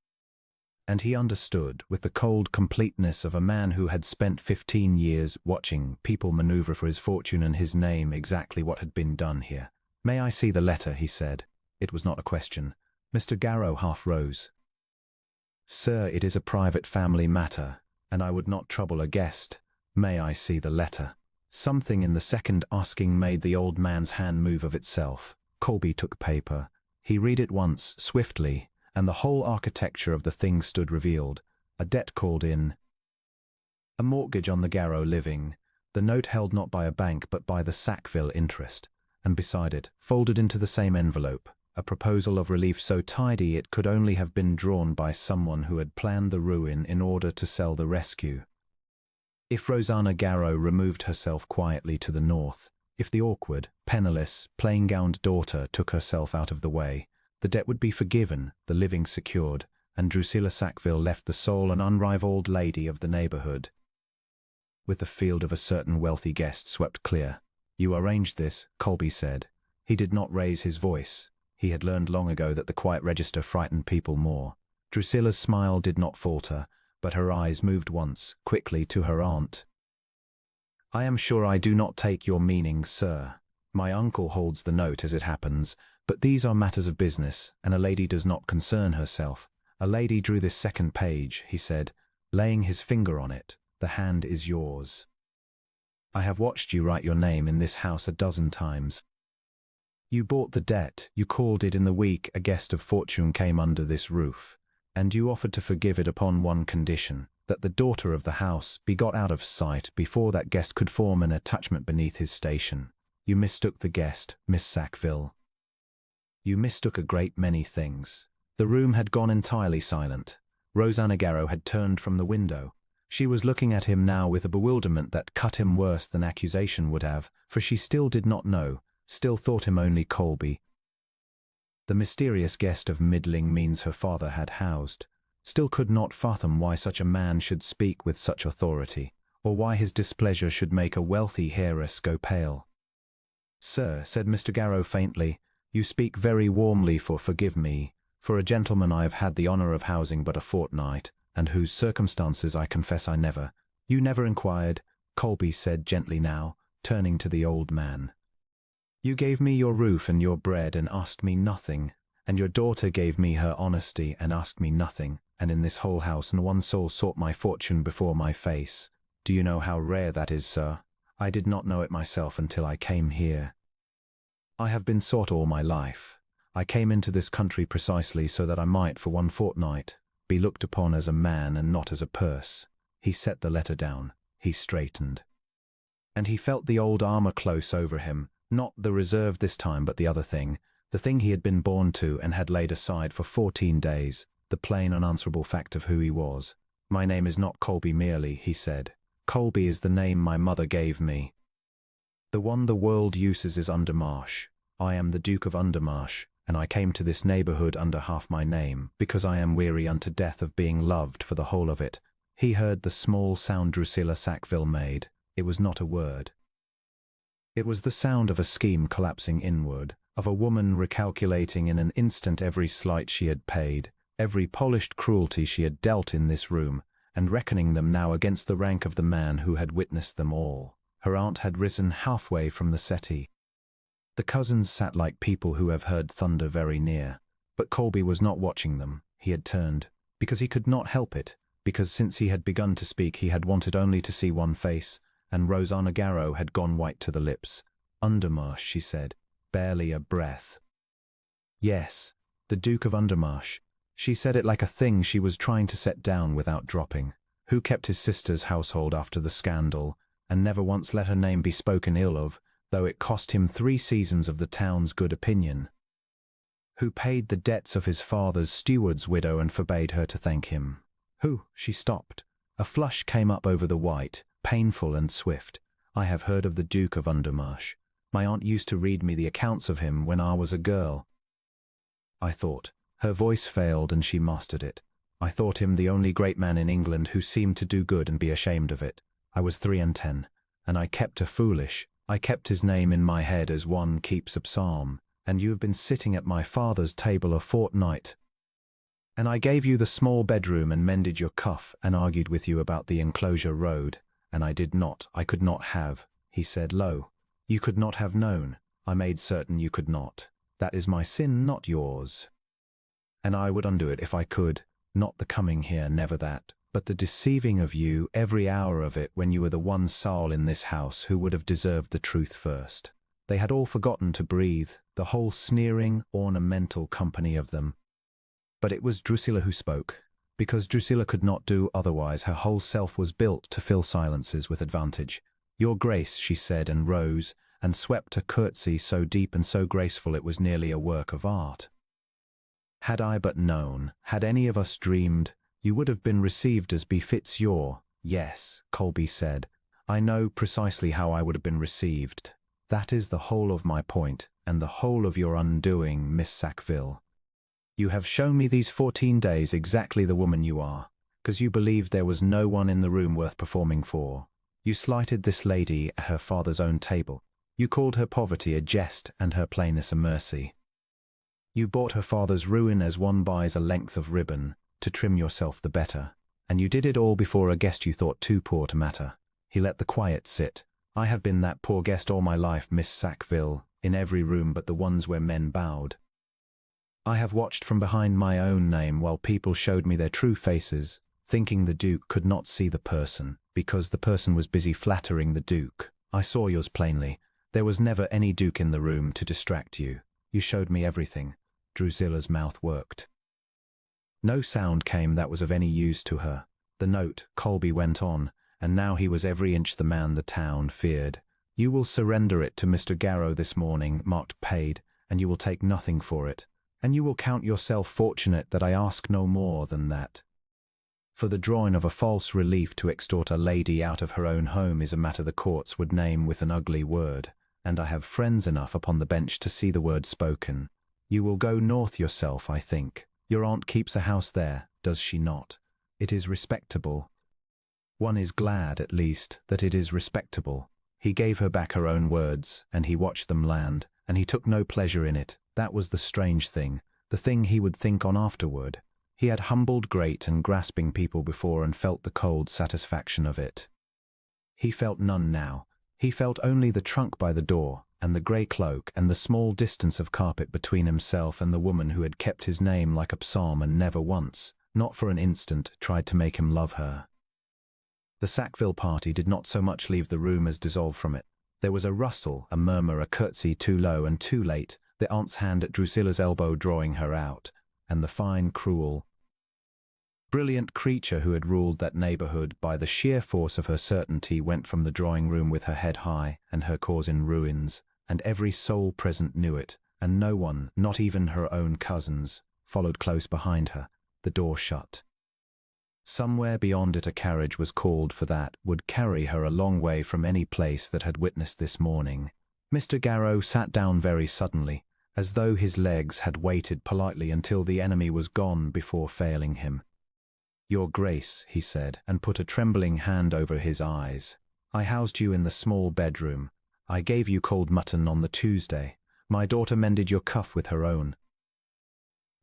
And he understood, with the cold completeness of a man who had spent 15 years watching people maneuver for his fortune and his name, exactly what had been done here. "May I see the letter?" he said. It was not a question. Mr. Garrow half rose. "Sir, it is a private family matter, and I would not trouble a guest. May I see the letter?" Something in the second asking made the old man's hand move of itself. Colby took paper. He read it once, swiftly, and the whole architecture of the thing stood revealed. A debt called in. A mortgage on the Garrow living, the note held not by a bank but by the Sackville interest, and beside it, folded into the same envelope, a proposal of relief so tidy it could only have been drawn by someone who had planned the ruin in order to sell the rescue. If Rosanna Garrow removed herself quietly to the north, if the awkward, penniless, plain-gowned daughter took herself out of the way, the debt would be forgiven, the living secured, and Drusilla Sackville left the sole and unrivaled lady of the neighborhood, with the field of a certain wealthy guest swept clear. "You arranged this," Colby said. He did not raise his voice. He had learned long ago that the quiet register frightened people more. Drusilla's smile did not falter, but her eyes moved once, quickly, to her aunt. "I am sure I do not take your meaning, sir. My uncle holds the note as it happens, but these are matters of business, and a lady does not concern herself. A lady drew this second page," he said, laying his finger on it. "The hand is yours. I have watched you write your name in this house a dozen times. You bought the debt, you called it in the week a guest of fortune came under this roof, and you offered to forgive it upon one condition, that the daughter of the house be got out of sight before that guest could form an attachment beneath his station. You mistook the guest, Miss Sackville. You mistook a great many things." The room had gone entirely silent. Rosanna Garrow had turned from the window. She was looking at him now with a bewilderment that cut him worse than accusation would have, for she still did not know, still thought him only Colby. The mysterious guest of middling means her father had housed, still could not fathom why such a man should speak with such authority, or why his displeasure should make a wealthy heiress go pale. "Sir," said Mr. Garrow faintly, "you speak very warmly for forgive me. For a gentleman I have had the honour of housing but a fortnight, and whose circumstances I confess I never—" "You never inquired," Colby said gently now, turning to the old man. "You gave me your roof and your bread and asked me nothing, and your daughter gave me her honesty and asked me nothing, and in this whole house no one soul sought my fortune before my face. Do you know how rare that is, sir? I did not know it myself until I came here. I have been sought all my life. I came into this country precisely so that I might, for one fortnight, be looked upon as a man and not as a purse." He set the letter down. He straightened. And he felt the old armor close over him, not the reserve this time but the other thing, the thing he had been born to and had laid aside for 14 days, the plain unanswerable fact of who he was. "My name is not Colby merely," he said. "Colby is the name my mother gave me. The one the world uses is Undermarsh. I am the Duke of Undermarsh, and I came to this neighborhood under half my name, because I am weary unto death of being loved for the whole of it." He heard the small sound Drusilla Sackville made. It was not a word. It was the sound of a scheme collapsing inward, of a woman recalculating in an instant every slight she had paid, every polished cruelty she had dealt in this room, and reckoning them now against the rank of the man who had witnessed them all. Her aunt had risen halfway from the settee. The cousins sat like people who have heard thunder very near. But Colby was not watching them. He had turned, because he could not help it, because since he had begun to speak he had wanted only to see one face, and Rosanna Garrow had gone white to the lips. "Undermarsh," she said, barely a breath. "Yes, the Duke of Undermarsh." She said it like a thing she was trying to set down without dropping. Who kept his sister's household after the scandal, and never once let her name be spoken ill of, though it cost him 3 seasons of the town's good opinion. Who paid the debts of his father's steward's widow and forbade her to thank him. Who? She stopped. A flush came up over the white, painful and swift. "I have heard of the Duke of Undermarsh. My aunt used to read me the accounts of him when I was a girl. I thought." Her voice failed and she mastered it. "I thought him the only great man in England who seemed to do good and be ashamed of it. I was 3 and 10, and I kept I kept his name in my head as one keeps a psalm, and you have been sitting at my father's table a fortnight. And I gave you the small bedroom and mended your cuff and argued with you about the enclosure road, and I could not have," he said low. "You could not have known. I made certain you could not. That is my sin, not yours. And I would undo it if I could, not the coming here, never that, but the deceiving of you every hour of it when you were the one soul in this house who would have deserved the truth first." They had all forgotten to breathe, the whole sneering, ornamental company of them. But it was Drusilla who spoke, because Drusilla could not do otherwise. Her whole self was built to fill silences with advantage. "Your Grace," she said, and rose, and swept a curtsy so deep and so graceful it was nearly a work of art. "Had I but known, had any of us dreamed, you would have been received as befits your—" "Yes," Colby said, "I know precisely how I would have been received. That is the whole of my point, and the whole of your undoing, Miss Sackville. You have shown me these 14 days exactly the woman you are, because you believed there was no one in the room worth performing for. You slighted this lady at her father's own table. You called her poverty a jest and her plainness a mercy. You bought her father's ruin as one buys a length of ribbon, to trim yourself the better. And you did it all before a guest you thought too poor to matter. He let the quiet sit. I have been that poor guest all my life, Miss Sackville, in every room but the ones where men bowed. I have watched from behind my own name while people showed me their true faces, thinking the Duke could not see the person, because the person was busy flattering the Duke. I saw yours plainly. There was never any Duke in the room to distract you. You showed me everything." Drusilla's mouth worked. No sound came that was of any use to her. The note, Colby went on, and now he was every inch the man the town feared. "You will surrender it to Mr. Garrow this morning, marked paid, and you will take nothing for it. And you will count yourself fortunate that I ask no more than that. For the drawing of a false relief to extort a lady out of her own home is a matter the courts would name with an ugly word, and I have friends enough upon the bench to see the word spoken. You will go north yourself, I think. Your aunt keeps a house there, does she not? It is respectable. One is glad, at least, that it is respectable." He gave her back her own words, and he watched them land, and he took no pleasure in it. That was the strange thing, the thing he would think on afterward. He had humbled great and grasping people before and felt the cold satisfaction of it. He felt none now. He felt only the trunk by the door, and the grey cloak, and the small distance of carpet between himself and the woman who had kept his name like a psalm and never once, not for an instant, tried to make him love her. The Sackville party did not so much leave the room as dissolve from it. There was a rustle, a murmur, a curtsy too low and too late, the aunt's hand at Drusilla's elbow drawing her out, and the fine, cruel, brilliant creature who had ruled that neighborhood by the sheer force of her certainty went from the drawing-room with her head high and her cause in ruins, and every soul present knew it, and no one, not even her own cousins, followed close behind her. The door shut. Somewhere beyond it a carriage was called for that would carry her a long way from any place that had witnessed this morning. Mr. Garrow sat down very suddenly, as though his legs had waited politely until the enemy was gone before failing him. "Your Grace," he said, and put a trembling hand over his eyes. "I housed you in the small bedroom. I gave you cold mutton on the Tuesday. My daughter mended your cuff with her own."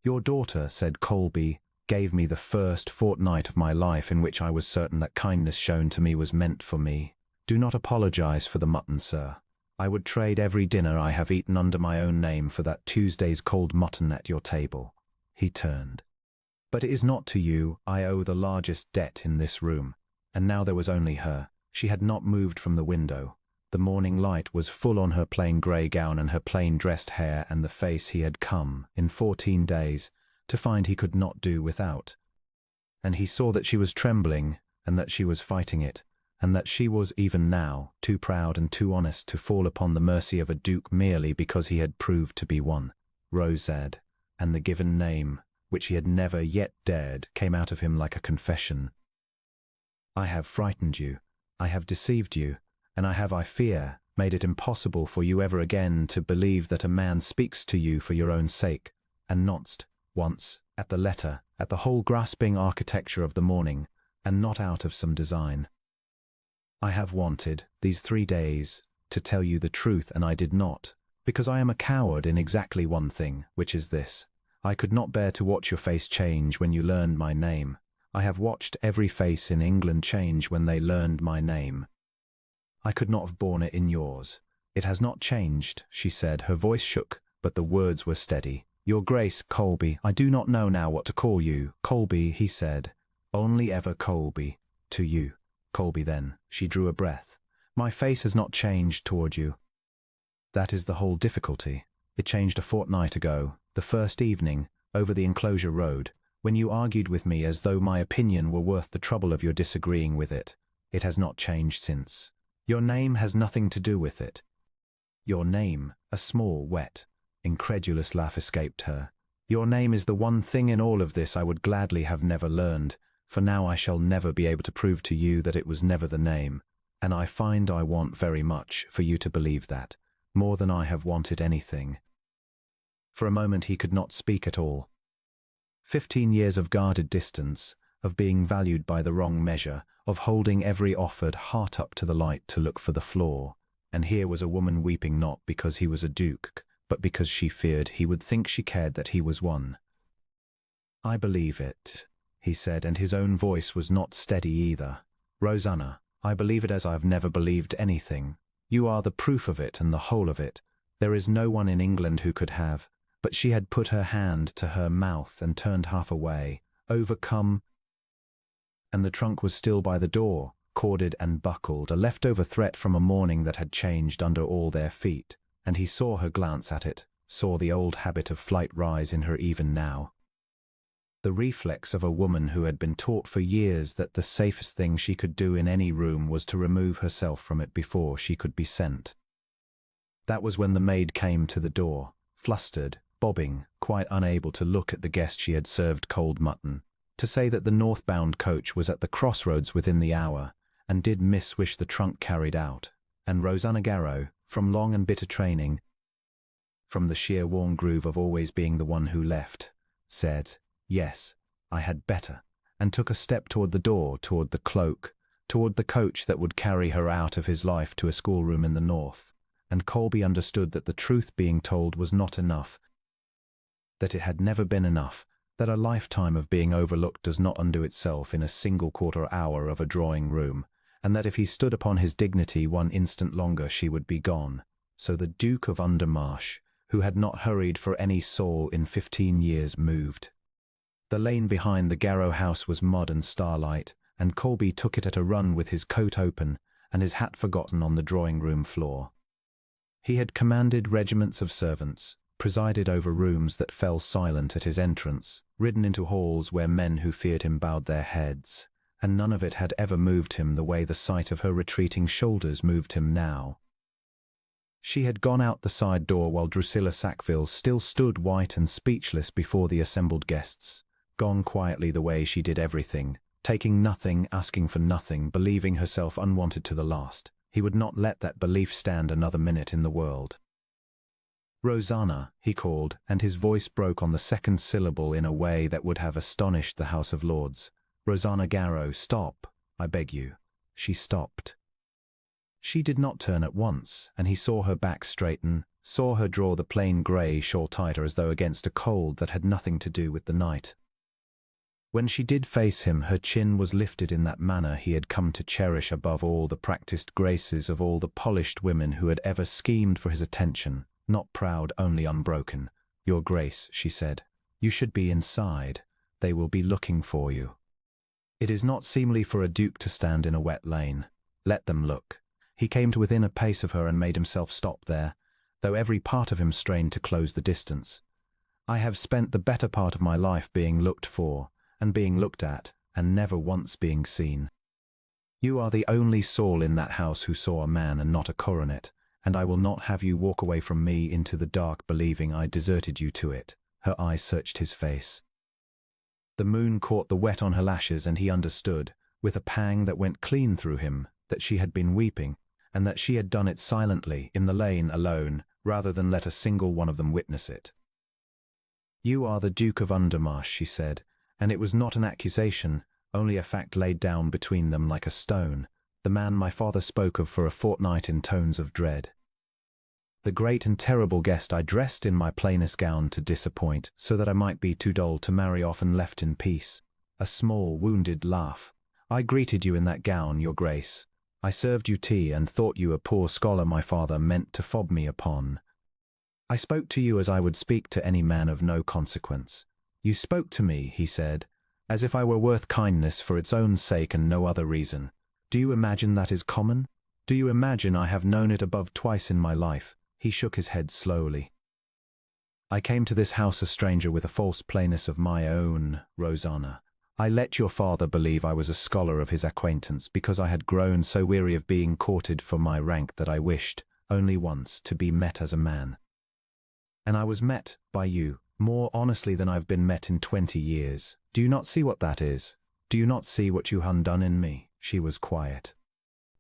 "Your daughter," said Colby, "gave me the first fortnight of my life in which I was certain that kindness shown to me was meant for me. Do not apologize for the mutton, sir. I would trade every dinner I have eaten under my own name for that Tuesday's cold mutton at your table." He turned. "But it is not to you I owe the largest debt in this room." And now there was only her. She had not moved from the window. The morning light was full on her plain grey gown and her plain dressed hair and the face he had come, in 14 days, to find he could not do without. And he saw that she was trembling, and that she was fighting it, and that she was even now too proud and too honest to fall upon the mercy of a duke merely because he had proved to be one. Rosad, and the given name, which he had never yet dared, came out of him like a confession. "I have frightened you, I have deceived you, and I have, I fear, made it impossible for you ever again to believe that a man speaks to you for your own sake, and not once at the letter, at the whole grasping architecture of the morning, and not out of some design. I have wanted, these 3 days, to tell you the truth, and I did not, because I am a coward in exactly one thing, which is this. I could not bear to watch your face change when you learned my name. I have watched every face in England change when they learned my name. I could not have borne it in yours. It has not changed," she said. Her voice shook, but the words were steady. "Your Grace, Colby, I do not know now what to call you." "Colby," he said. "Only ever Colby. To you." "Colby, then." She drew a breath. "My face has not changed toward you." "That is the whole difficulty. It changed a fortnight ago, the first evening, over the enclosure road, when you argued with me as though my opinion were worth the trouble of your disagreeing with it. It has not changed since. Your name has nothing to do with it." "Your name?" A small, wet, incredulous laugh escaped her. "Your name is the one thing in all of this I would gladly have never learned, for now I shall never be able to prove to you that it was never the name, and I find I want very much for you to believe that, more than I have wanted anything." For a moment he could not speak at all. 15 years of guarded distance, of being valued by the wrong measure, of holding every offered heart up to the light to look for the flaw, and here was a woman weeping not because he was a duke, but because she feared he would think she cared that he was one. "I believe it," he said, and his own voice was not steady either. "Rosanna, I believe it as I have never believed anything. You are the proof of it and the whole of it. There is no one in England who could have—" But she had put her hand to her mouth and turned half away, overcome, and the trunk was still by the door, corded and buckled, a leftover threat from a morning that had changed under all their feet, and he saw her glance at it, saw the old habit of flight rise in her even now. The reflex of a woman who had been taught for years that the safest thing she could do in any room was to remove herself from it before she could be sent. That was when the maid came to the door, flustered, bobbing, quite unable to look at the guest she had served cold mutton, to say that the northbound coach was at the crossroads within the hour, and did Miss wish the trunk carried out, and Rosanna Garrow, from long and bitter training, from the sheer worn groove of always being the one who left, said, "Yes, I had better," and took a step toward the door, toward the cloak, toward the coach that would carry her out of his life to a schoolroom in the north, and Colby understood that the truth being told was not enough, that it had never been enough, that a lifetime of being overlooked does not undo itself in a single quarter hour of a drawing-room, and that if he stood upon his dignity one instant longer she would be gone. So the Duke of Undermarsh, who had not hurried for any soul in 15 years, moved. The lane behind the Garrow house was mud and starlight, and Colby took it at a run with his coat open and his hat forgotten on the drawing-room floor. He had commanded regiments of servants, presided over rooms that fell silent at his entrance, ridden into halls where men who feared him bowed their heads, and none of it had ever moved him the way the sight of her retreating shoulders moved him now. She had gone out the side door while Drusilla Sackville still stood white and speechless before the assembled guests, gone quietly the way she did everything, taking nothing, asking for nothing, believing herself unwanted to the last. He would not let that belief stand another minute in the world. "Rosanna," he called, and his voice broke on the second syllable in a way that would have astonished the House of Lords. "Rosanna Garrow, stop, I beg you." She stopped. She did not turn at once, and he saw her back straighten, saw her draw the plain grey shawl tighter as though against a cold that had nothing to do with the night. When she did face him, her chin was lifted in that manner he had come to cherish above all the practiced graces of all the polished women who had ever schemed for his attention, not proud, only unbroken. "Your Grace," she said, "you should be inside. They will be looking for you. It is not seemly for a duke to stand in a wet lane. Let them look." He came to within a pace of her and made himself stop there, though every part of him strained to close the distance. "I have spent the better part of my life being looked for, and being looked at, and never once being seen. You are the only soul in that house who saw a man and not a coronet, and I will not have you walk away from me into the dark believing I deserted you to it." Her eyes searched his face. The moon caught the wet on her lashes, and he understood, with a pang that went clean through him, that she had been weeping, and that she had done it silently, in the lane, alone, rather than let a single one of them witness it. "You are the Duke of Undermarsh," she said, and it was not an accusation, only a fact laid down between them like a stone, the man my father spoke of for a fortnight in tones of dread. "The great and terrible guest I dressed in my plainest gown to disappoint, so that I might be too dull to marry off and left in peace." A small, wounded laugh. "I greeted you in that gown, Your Grace. I served you tea and thought you a poor scholar my father meant to fob me upon. I spoke to you as I would speak to any man of no consequence. You spoke to me," he said, "as if I were worth kindness for its own sake and no other reason. Do you imagine that is common? Do you imagine I have known it above twice in my life?" He shook his head slowly. "I came to this house a stranger with a false plainness of my own, Rosanna. I let your father believe I was a scholar of his acquaintance because I had grown so weary of being courted for my rank that I wished, only once, to be met as a man. And I was met by you, more honestly than I've been met in 20 years. Do you not see what that is? Do you not see what you undone in me?" She was quiet.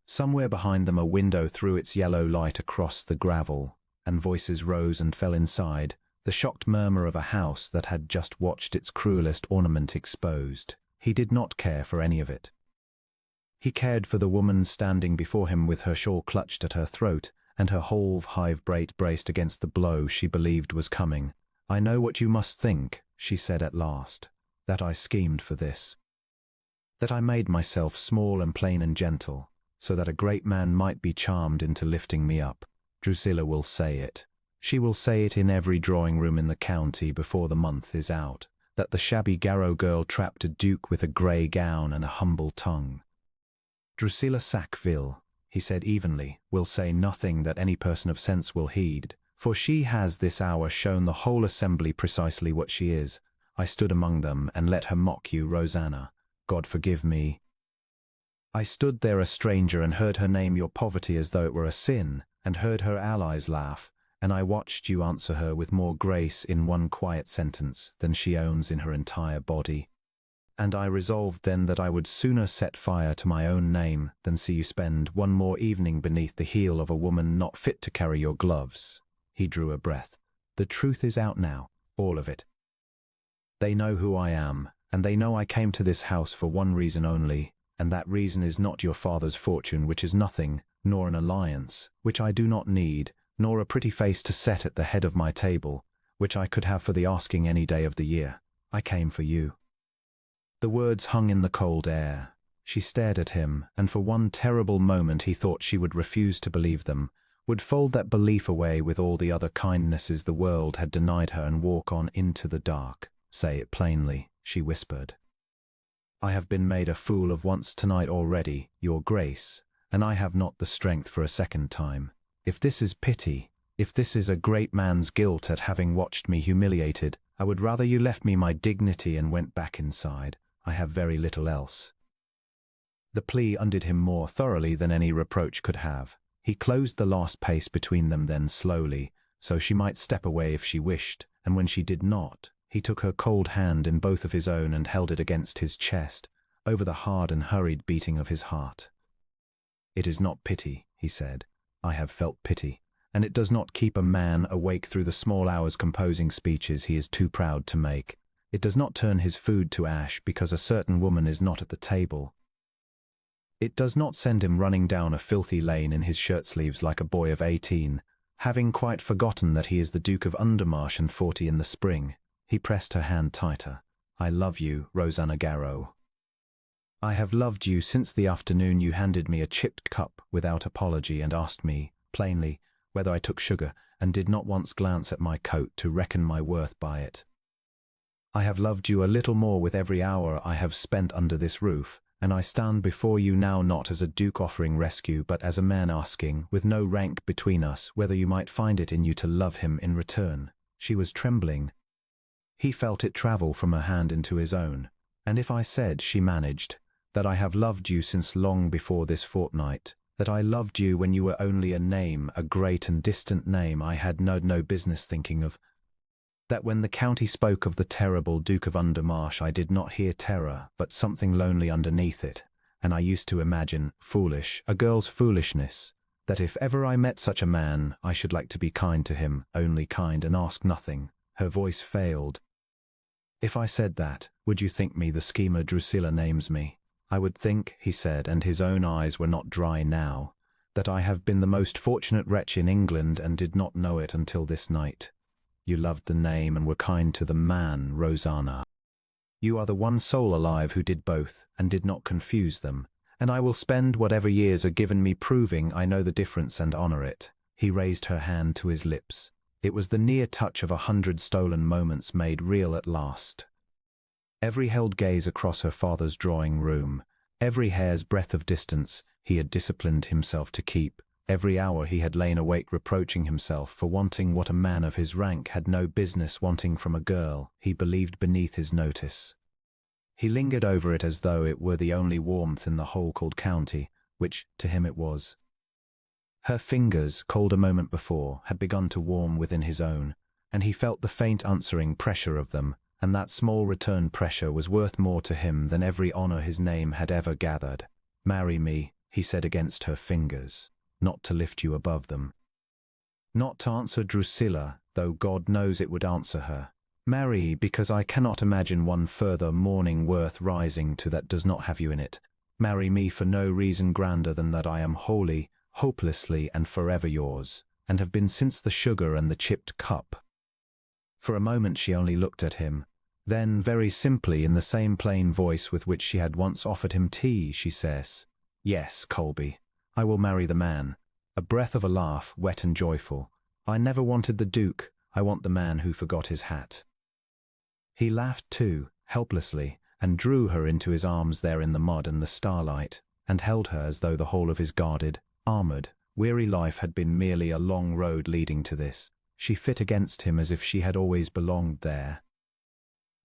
Somewhere behind them a window threw its yellow light across the gravel, and voices rose and fell inside, the shocked murmur of a house that had just watched its cruelest ornament exposed. He did not care for any of it. He cared for the woman standing before him with her shawl clutched at her throat, and her whole hive braid braced against the blow she believed was coming. "I know what you must think," she said at last, "that I schemed for this. That I made myself small and plain and gentle, so that a great man might be charmed into lifting me up. Drusilla will say it. She will say it in every drawing-room in the county before the month is out, that the shabby Garrow girl trapped a duke with a grey gown and a humble tongue. Drusilla Sackville," he said evenly, "will say nothing that any person of sense will heed, for she has this hour shown the whole assembly precisely what she is. I stood among them and let her mock you, Rosanna. God forgive me. I stood there a stranger and heard her name your poverty as though it were a sin, and heard her allies laugh, and I watched you answer her with more grace in one quiet sentence than she owns in her entire body. And I resolved then that I would sooner set fire to my own name than see you spend one more evening beneath the heel of a woman not fit to carry your gloves." He drew a breath. "The truth is out now, all of it. They know who I am, and they know I came to this house for one reason only, and that reason is not your father's fortune, which is nothing, nor an alliance, which I do not need, nor a pretty face to set at the head of my table, which I could have for the asking any day of the year. I came for you." The words hung in the cold air. She stared at him, and for one terrible moment he thought she would refuse to believe them, would fold that belief away with all the other kindnesses the world had denied her and walk on into the dark. "Say it plainly," she whispered. "I have been made a fool of once tonight already, Your Grace, and I have not the strength for a second time. If this is pity, if this is a great man's guilt at having watched me humiliated, I would rather you left me my dignity and went back inside. I have very little else." The plea undid him more thoroughly than any reproach could have. He closed the last pace between them then slowly, so she might step away if she wished, and when she did not, he took her cold hand in both of his own and held it against his chest, over the hard and hurried beating of his heart. "It is not pity," he said. "I have felt pity, and it does not keep a man awake through the small hours composing speeches he is too proud to make. It does not turn his food to ash because a certain woman is not at the table. It does not send him running down a filthy lane in his shirt-sleeves like a boy of 18, having quite forgotten that he is the Duke of Undermarsh and 40 in the spring." He pressed her hand tighter. "I love you, Rosanna Garrow. I have loved you since the afternoon you handed me a chipped cup without apology and asked me, plainly, whether I took sugar, and did not once glance at my coat to reckon my worth by it. I have loved you a little more with every hour I have spent under this roof, and I stand before you now not as a duke offering rescue, but as a man asking, with no rank between us, whether you might find it in you to love him in return." She was trembling. He felt it travel from her hand into his own. "And if I said," she managed, "that I have loved you since long before this fortnight, that I loved you when you were only a name, a great and distant name I had no business thinking of, that when the county spoke of the terrible Duke of Undermarsh I did not hear terror, but something lonely underneath it, and I used to imagine, foolish, a girl's foolishness, that if ever I met such a man I should like to be kind to him, only kind, and ask nothing." Her voice failed. "If I said that, would you think me the schemer Drusilla names me? I would think," he said, and his own eyes were not dry now, "that I have been the most fortunate wretch in England and did not know it until this night. You loved the name and were kind to the man, Rosanna. You are the one soul alive who did both, and did not confuse them, and I will spend whatever years are given me proving I know the difference and honor it." He raised her hand to his lips. It was the near touch of 100 stolen moments made real at last. Every held gaze across her father's drawing room, every hair's breadth of distance he had disciplined himself to keep, every hour he had lain awake reproaching himself for wanting what a man of his rank had no business wanting from a girl he believed beneath his notice. He lingered over it as though it were the only warmth in the whole cold county, which to him it was. Her fingers, cold a moment before, had begun to warm within his own, and he felt the faint answering pressure of them, and that small return pressure was worth more to him than every honor his name had ever gathered. "Marry me," he said against her fingers, "not to lift you above them. Not to answer Drusilla, though God knows it would answer her. Marry, because I cannot imagine one further morning worth rising to that does not have you in it. Marry me for no reason grander than that I am wholly, hopelessly and forever yours, and have been since the sugar and the chipped cup." For a moment she only looked at him. Then, very simply, in the same plain voice with which she had once offered him tea, she says, "Yes, Colby, I will marry the man." A breath of a laugh, wet and joyful. "I never wanted the Duke, I want the man who forgot his hat." He laughed too, helplessly, and drew her into his arms there in the mud and the starlight, and held her as though the whole of his guarded, armored, weary life had been merely a long road leading to this. She fit against him as if she had always belonged there.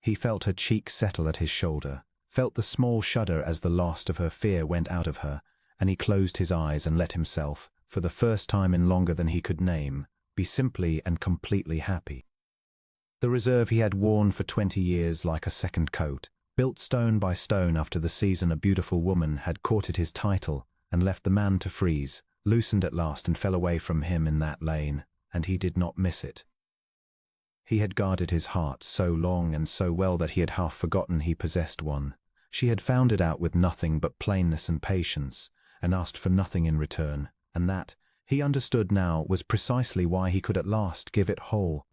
He felt her cheek settle at his shoulder, felt the small shudder as the last of her fear went out of her, and he closed his eyes and let himself, for the first time in longer than he could name, be simply and completely happy. The reserve he had worn for 20 years like a second coat, built stone by stone after the season a beautiful woman had courted his title and left the man to freeze, loosened at last and fell away from him in that lane, and he did not miss it. He had guarded his heart so long and so well that he had half forgotten he possessed one. She had found it out with nothing but plainness and patience, and asked for nothing in return, and that, he understood now, was precisely why he could at last give it whole.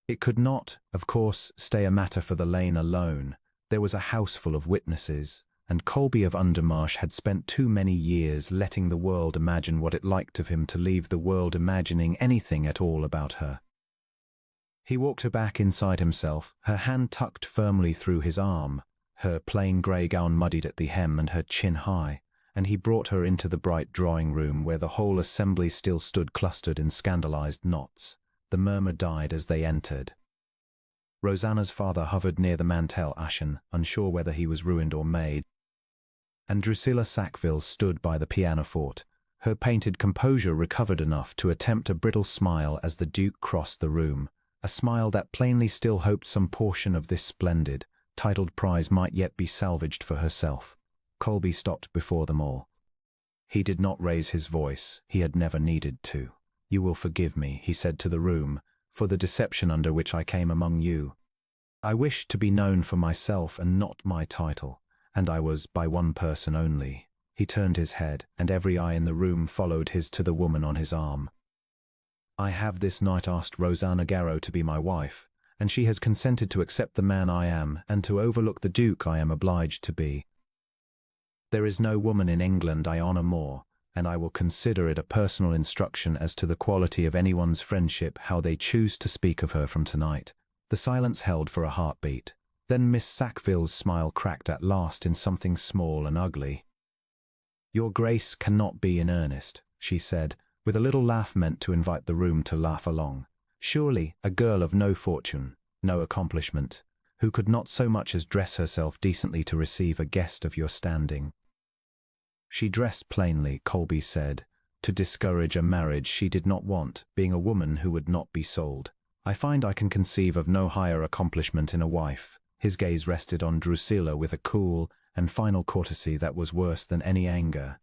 It could not, of course, stay a matter for the lane alone. There was a house full of witnesses, and Colby of Undermarsh had spent too many years letting the world imagine what it liked of him to leave the world imagining anything at all about her. He walked her back inside himself, her hand tucked firmly through his arm, her plain grey gown muddied at the hem and her chin high, and he brought her into the bright drawing-room where the whole assembly still stood clustered in scandalized knots. The murmur died as they entered. Rosanna's father hovered near the mantel ashen, unsure whether he was ruined or made, and Drusilla Sackville stood by the pianoforte, Her painted composure recovered enough to attempt a brittle smile as the Duke crossed the room, a smile that plainly still hoped some portion of this splendid, titled prize might yet be salvaged for herself. Colby stopped before them all. He did not raise his voice. He had never needed to. "You will forgive me," he said to the room, "for the deception under which I came among you. I wished to be known for myself and not my title, and I was by one person only." He turned his head, and every eye in the room followed his to the woman on his arm. "I have this night asked Rosanna Garrow to be my wife, and she has consented to accept the man I am, and to overlook the Duke I am obliged to be. There is no woman in England I honor more, and I will consider it a personal instruction as to the quality of anyone's friendship how they choose to speak of her from tonight." The silence held for a heartbeat. Then Miss Sackville's smile cracked at last in something small and ugly. "Your Grace cannot be in earnest," she said, with a little laugh meant to invite the room to laugh along. "Surely a girl of no fortune, no accomplishment, who could not so much as dress herself decently to receive a guest of your standing." "She dressed plainly," Colby said, "to discourage a marriage she did not want, being a woman who would not be sold. I find I can conceive of no higher accomplishment in a wife." His gaze rested on Drusilla with a cool and final courtesy that was worse than any anger.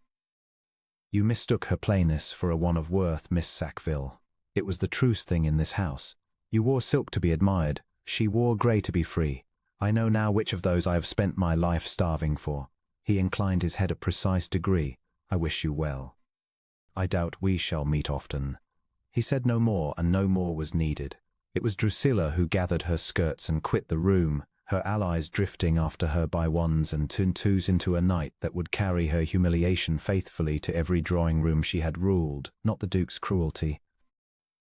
"You mistook her plainness for a one of worth, Miss Sackville. It was the truest thing in this house. You wore silk to be admired. She wore grey to be free. I know now which of those I have spent my life starving for." He inclined his head a precise degree. "I wish you well. I doubt we shall meet often." He said no more, and no more was needed. It was Drusilla who gathered her skirts and quit the room, her allies drifting after her by ones and twos into a night that would carry her humiliation faithfully to every drawing-room she had ruled, not the Duke's cruelty.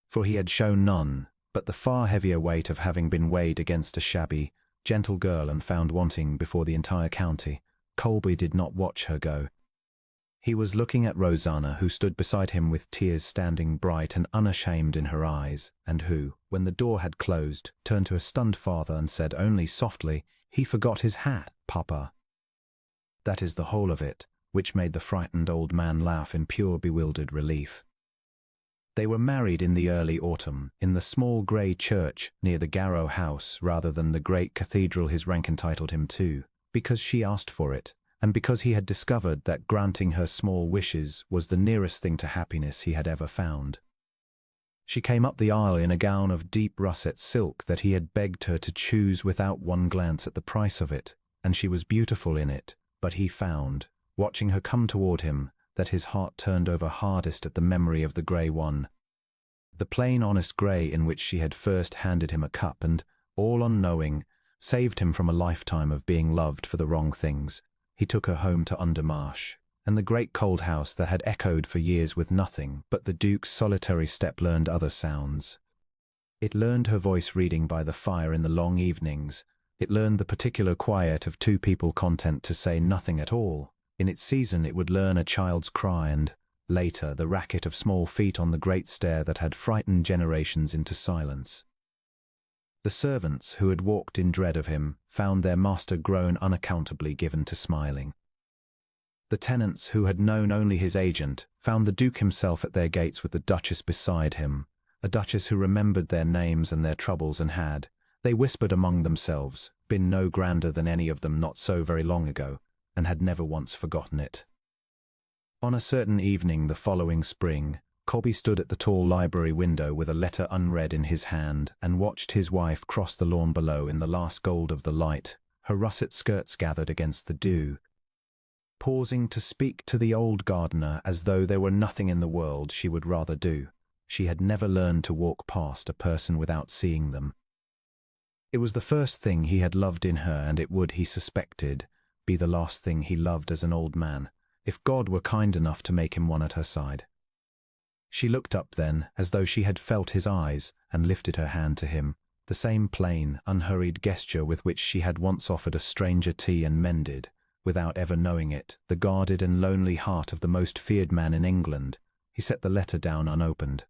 For he had shown none, but the far heavier weight of having been weighed against a shabby, gentle girl and found wanting before the entire county. Colby did not watch her go. He was looking at Rosanna, who stood beside him with tears standing bright and unashamed in her eyes, and who, when the door had closed, turned to her stunned father and said only softly, "He forgot his hat, Papa." That is the whole of it, which made the frightened old man laugh in pure bewildered relief. They were married in the early autumn, in the small grey church near the Garrow house rather than the great cathedral his rank entitled him to, because she asked for it, and because he had discovered that granting her small wishes was the nearest thing to happiness he had ever found. She came up the aisle in a gown of deep russet silk that he had begged her to choose without one glance at the price of it, and she was beautiful in it, but he found, watching her come toward him, that his heart turned over hardest at the memory of the grey one. The plain honest grey in which she had first handed him a cup and, all unknowing, saved him from a lifetime of being loved for the wrong things. He took her home to Undermarsh, and the great cold house that had echoed for years with nothing but the Duke's solitary step learned other sounds. It learned her voice reading by the fire in the long evenings. It learned the particular quiet of two people content to say nothing at all. In its season it would learn a child's cry and, later, the racket of small feet on the great stair that had frightened generations into silence. The servants, who had walked in dread of him, found their master grown unaccountably given to smiling. The tenants, who had known only his agent, found the Duke himself at their gates with the Duchess beside him, a Duchess who remembered their names and their troubles and had, they whispered among themselves, been no grander than any of them not so very long ago, and had never once forgotten it. On a certain evening the following spring, Colby stood at the tall library window with a letter unread in his hand and watched his wife cross the lawn below in the last gold of the light, her russet skirts gathered against the dew. Pausing to speak to the old gardener as though there were nothing in the world she would rather do, she had never learned to walk past a person without seeing them. It was the first thing he had loved in her, and it would, he suspected, be the last thing he loved as an old man, if God were kind enough to make him one at her side. She looked up then, as though she had felt his eyes, and lifted her hand to him, the same plain, unhurried gesture with which she had once offered a stranger tea and mended, without ever knowing it, the guarded and lonely heart of the most feared man in England. He set the letter down unopened.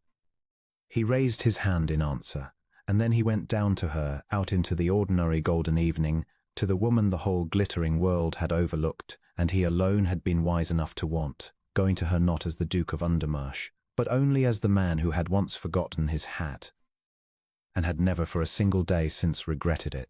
He raised his hand in answer, and then he went down to her, out into the ordinary golden evening, to the woman the whole glittering world had overlooked, and he alone had been wise enough to want. going to her not as the Duke of Undermarsh, but only as the man who had once forgotten his hat, and had never for a single day since regretted it.